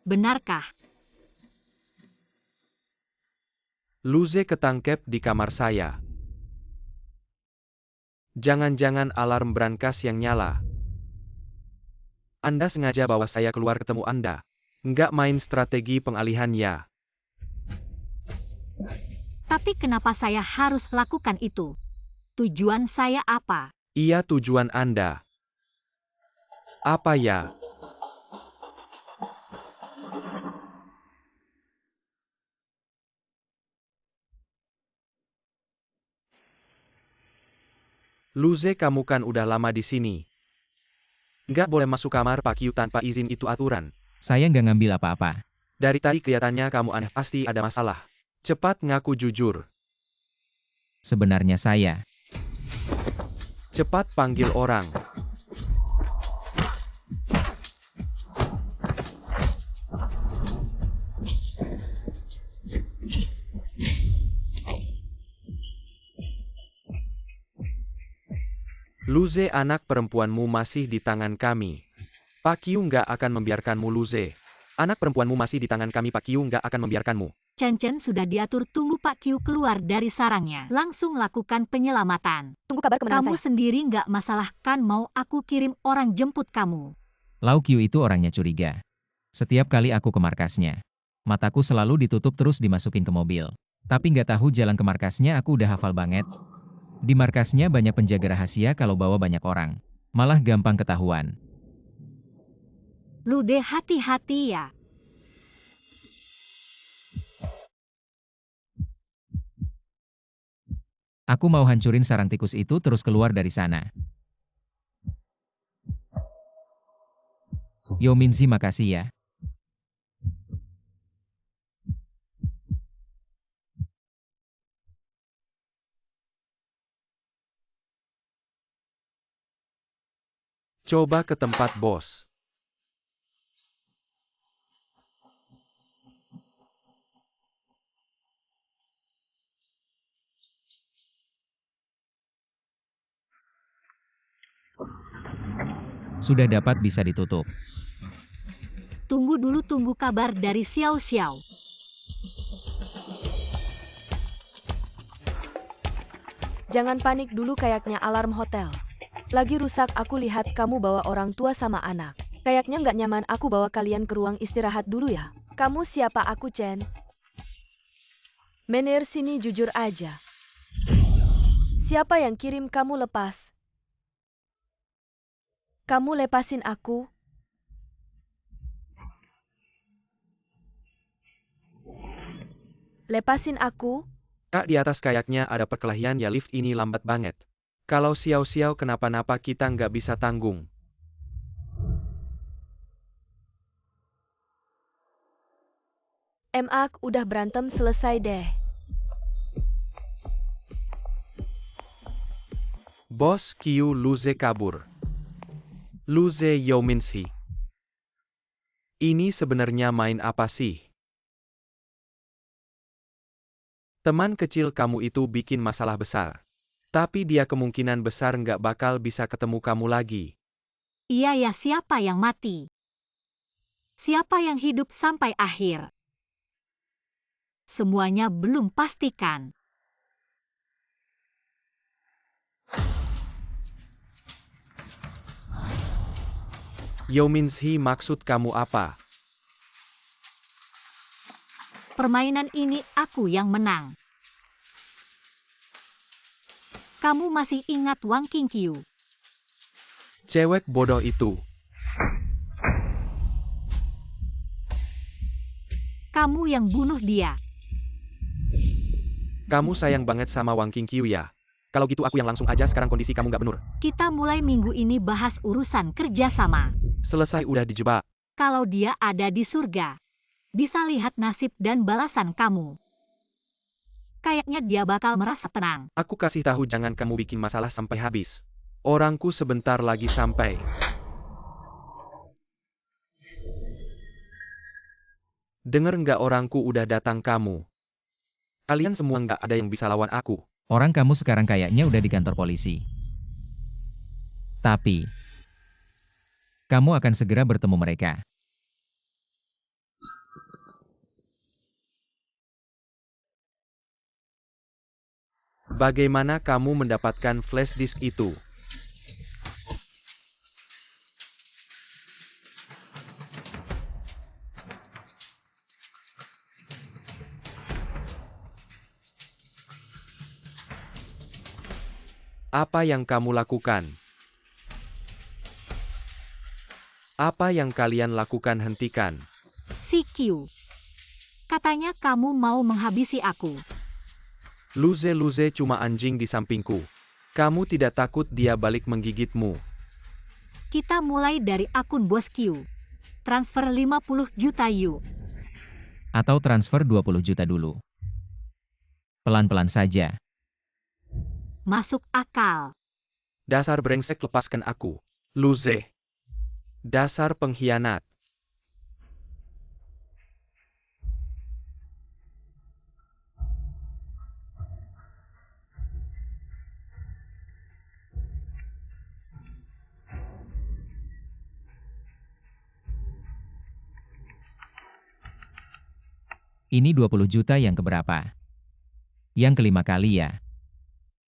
Benarkah? Luze ketangkep di kamar saya. Jangan-jangan alarm brankas yang nyala. Anda sengaja bawa saya keluar ketemu Anda. Nggak main strategi pengalihan ya? Tapi kenapa saya harus lakukan itu? Tujuan saya apa? Iya, tujuan Anda. Apa ya? Luze, kamu kan udah lama di sini. Nggak boleh masuk kamar Pak Q tanpa izin, itu aturan. Saya nggak ngambil apa-apa. Dari tadi kelihatannya kamu aneh, pasti ada masalah. Cepat ngaku jujur. Sebenarnya saya. Cepat panggil orang. Luze, anak perempuanmu masih di tangan kami. Pak Q nggak akan membiarkanmu, Luze. Anak perempuanmu masih di tangan kami, Pak Q nggak akan membiarkanmu. Chen sudah diatur, tunggu Pak Q keluar dari sarangnya. Langsung lakukan penyelamatan. Tunggu kabar kemenangan Kamu saya. sendiri nggak masalah kan, mau aku kirim orang jemput kamu? Lau Q itu orangnya curiga. Setiap kali aku ke markasnya, mataku selalu ditutup terus dimasukin ke mobil. Tapi nggak tahu jalan ke markasnya aku udah hafal banget. Di markasnya banyak penjaga rahasia, kalau bawa banyak orang, malah gampang ketahuan. Lude, hati-hati ya. Aku mau hancurin sarang tikus itu terus keluar dari sana. Yo Minzi, makasih ya. Coba ke tempat bos. Sudah dapat, bisa ditutup. Tunggu dulu, tunggu kabar dari Xiao Xiao. Jangan panik dulu, kayaknya alarm hotel lagi rusak. Aku lihat kamu bawa orang tua sama anak. Kayaknya nggak nyaman aku bawa kalian ke ruang istirahat dulu ya. Kamu siapa aku, Chen? Menir sini jujur aja. Siapa yang kirim kamu lepas? Kamu lepasin aku. Lepasin aku. Kak, di atas kayaknya ada perkelahian ya, lift ini lambat banget. Kalau Xiao-Xiao kenapa-napa kita nggak bisa tanggung. Ak udah berantem selesai deh. Bos Qiu Luze kabur. Luze Youminshi. Ini sebenarnya main apa sih? Teman kecil kamu itu bikin masalah besar. Tapi dia kemungkinan besar nggak bakal bisa ketemu kamu lagi. Iya ya, siapa yang mati? Siapa yang hidup sampai akhir? Semuanya belum pastikan. Youminshi, maksud kamu apa? Permainan ini aku yang menang. Kamu masih ingat Wang Qingqiu? Cewek bodoh itu. Kamu yang bunuh dia. Kamu sayang banget sama Wang Qingqiu ya? Kalau gitu aku yang langsung aja, sekarang kondisi kamu nggak bener. Kita mulai minggu ini bahas urusan kerjasama. Selesai udah dijebak. Kalau dia ada di surga, bisa lihat nasib dan balasan kamu. Kayaknya dia bakal merasa tenang. Aku kasih tahu, jangan kamu bikin masalah sampai habis. Orangku sebentar lagi sampai. Dengar nggak, orangku udah datang kamu. Kalian semua nggak ada yang bisa lawan aku. Orang kamu sekarang kayaknya udah di kantor polisi. Tapi, kamu akan segera bertemu mereka. Bagaimana kamu mendapatkan flash disk itu? Apa yang kamu lakukan? Apa yang kalian lakukan? Hentikan. Si Q. Katanya kamu mau menghabisi aku. Luze cuma anjing di sampingku. Kamu tidak takut dia balik menggigitmu? Kita mulai dari akun bos Q. Transfer 50 juta Yu. Atau transfer 20 juta dulu. Pelan-pelan saja. Masuk akal. Dasar brengsek, lepaskan aku. Luze. Dasar pengkhianat. Ini 20 juta yang keberapa? Yang kelima kali ya?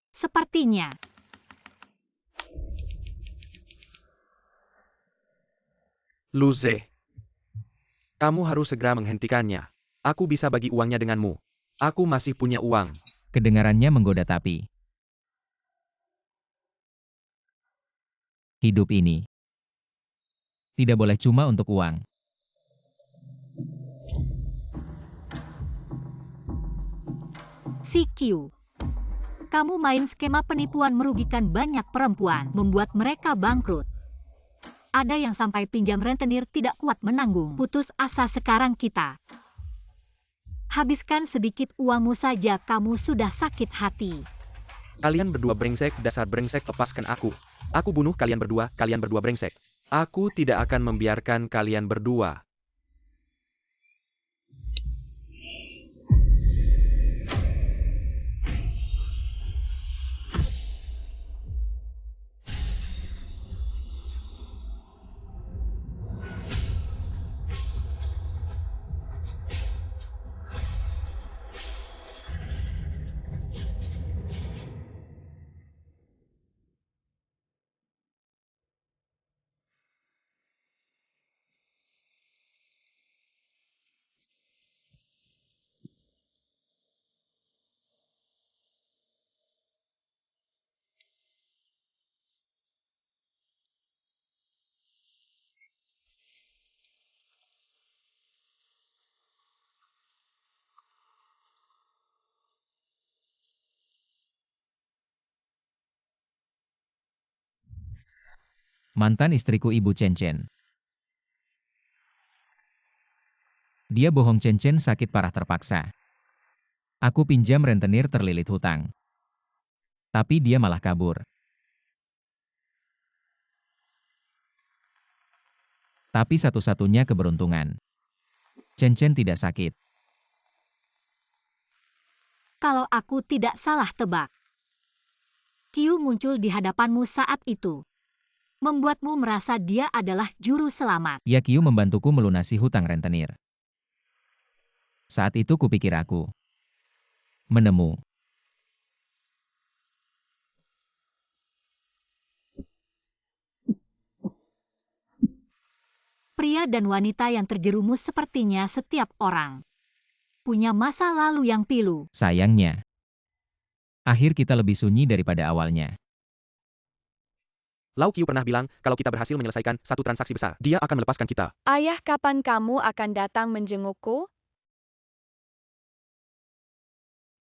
Sepertinya. Luze. Kamu harus segera menghentikannya. Aku bisa bagi uangnya denganmu. Aku masih punya uang. Kedengarannya menggoda tapi hidup ini tidak boleh cuma untuk uang. Si Q. Kamu main skema penipuan merugikan banyak perempuan, membuat mereka bangkrut. Ada yang sampai pinjam rentenir tidak kuat menanggung. Putus asa sekarang kita. Habiskan sedikit uangmu saja, kamu sudah sakit hati. Kalian berdua brengsek, dasar brengsek, lepaskan aku. Aku bunuh kalian berdua brengsek. Aku tidak akan membiarkan kalian berdua. Mantan istriku Ibu Chen Chen. Dia bohong, Chen Chen sakit parah terpaksa. Aku pinjam rentenir terlilit hutang. Tapi dia malah kabur. Tapi satu-satunya keberuntungan. Chen Chen tidak sakit. Kalau aku tidak salah tebak, Qiu muncul di hadapanmu saat itu, membuatmu merasa dia adalah juru selamat. Ya, Qiu membantuku melunasi hutang rentenir. Saat itu kupikir aku menemu. Pria dan wanita yang terjerumus sepertinya setiap orang punya masa lalu yang pilu. Sayangnya, akhir kita lebih sunyi daripada awalnya. Lau Qiu pernah bilang kalau kita berhasil menyelesaikan satu transaksi besar, dia akan melepaskan kita. Ayah, kapan kamu akan datang menjengukku?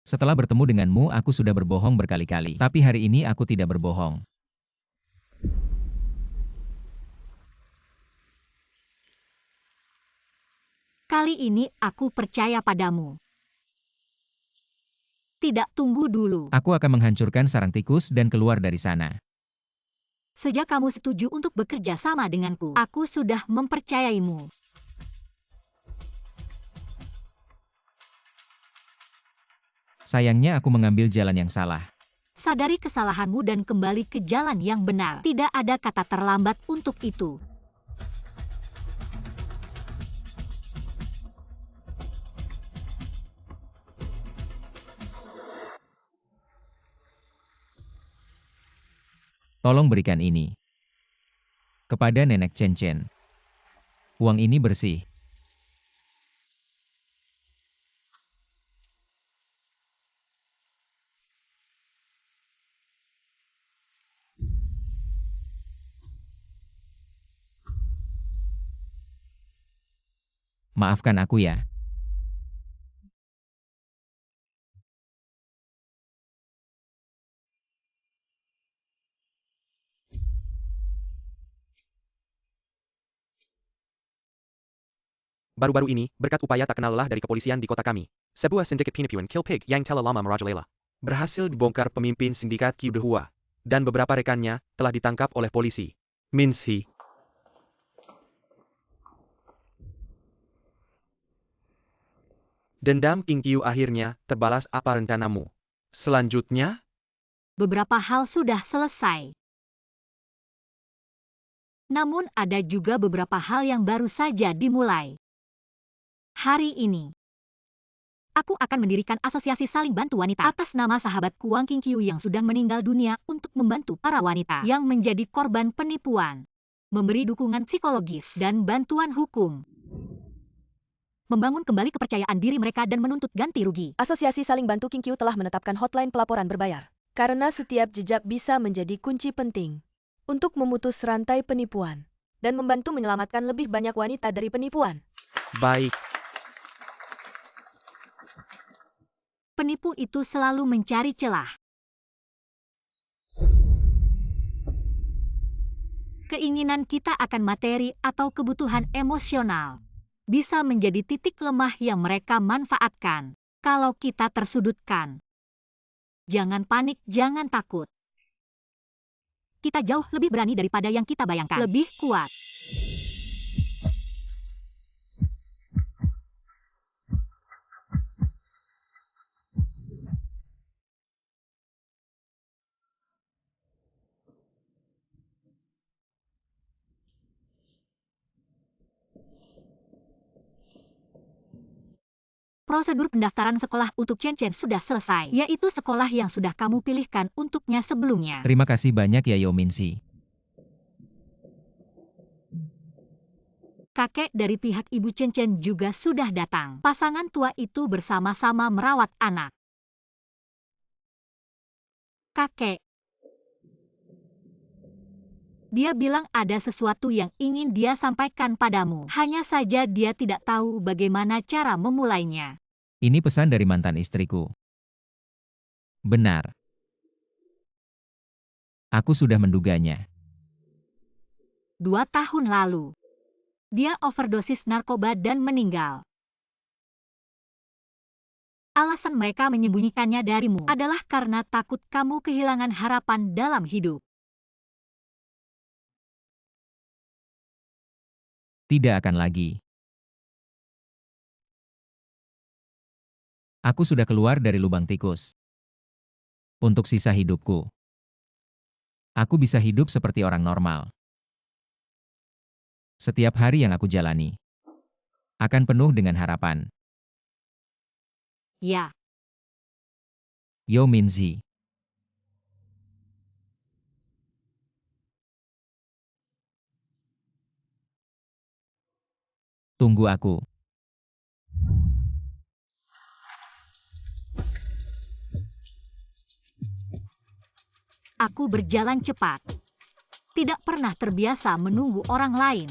Setelah bertemu denganmu, aku sudah berbohong berkali-kali. Tapi hari ini aku tidak berbohong. Kali ini aku percaya padamu. Tidak, tunggu dulu. Aku akan menghancurkan sarang tikus dan keluar dari sana. Sejak kamu setuju untuk bekerja sama denganku, aku sudah mempercayaimu. Sayangnya aku mengambil jalan yang salah. Sadari kesalahanmu dan kembali ke jalan yang benar. Tidak ada kata terlambat untuk itu. Tolong berikan ini kepada Nenek Chen Chen. Uang ini bersih. Maafkan aku ya. Baru-baru ini, berkat upaya tak kenal lelah dari kepolisian di kota kami, sebuah sindikat penipuan kill pig yang telah lama merajalela berhasil dibongkar. Pemimpin sindikat Qiu Dehua dan beberapa rekannya telah ditangkap oleh polisi. Minshi. Dendam King Qiu akhirnya terbalas. Apa rencanamu selanjutnya? Beberapa hal sudah selesai. Namun ada juga beberapa hal yang baru saja dimulai. Hari ini, aku akan mendirikan asosiasi saling bantu wanita atas nama sahabatku Wang Qingqiu yang sudah meninggal dunia untuk membantu para wanita yang menjadi korban penipuan, memberi dukungan psikologis dan bantuan hukum, membangun kembali kepercayaan diri mereka dan menuntut ganti rugi. Asosiasi Saling Bantu Qingqiu telah menetapkan hotline pelaporan berbayar. Karena setiap jejak bisa menjadi kunci penting untuk memutus rantai penipuan dan membantu menyelamatkan lebih banyak wanita dari penipuan. Baik. Penipu itu selalu mencari celah. Keinginan kita akan materi atau kebutuhan emosional bisa menjadi titik lemah yang mereka manfaatkan kalau kita tersudutkan. Jangan panik, jangan takut. Kita jauh lebih berani daripada yang kita bayangkan. Lebih kuat. Prosedur pendaftaran sekolah untuk Chen Chen sudah selesai, yaitu sekolah yang sudah kamu pilihkan untuknya sebelumnya. Terima kasih banyak ya Yao Minshi. Kakek dari pihak Ibu Chen Chen juga sudah datang. Pasangan tua itu bersama-sama merawat anak. Kakek. Dia bilang ada sesuatu yang ingin dia sampaikan padamu. Hanya saja dia tidak tahu bagaimana cara memulainya. Ini pesan dari mantan istriku. Benar. Aku sudah menduganya. 2 tahun lalu. Dia overdosis narkoba dan meninggal. Alasan mereka menyembunyikannya darimu adalah karena takut kamu kehilangan harapan dalam hidup. Tidak akan lagi. Aku sudah keluar dari lubang tikus. Untuk sisa hidupku, aku bisa hidup seperti orang normal. Setiap hari yang aku jalani akan penuh dengan harapan. Ya, Yo Minzi. Tunggu aku. aku berjalan cepat. Tidak pernah terbiasa menunggu orang lain.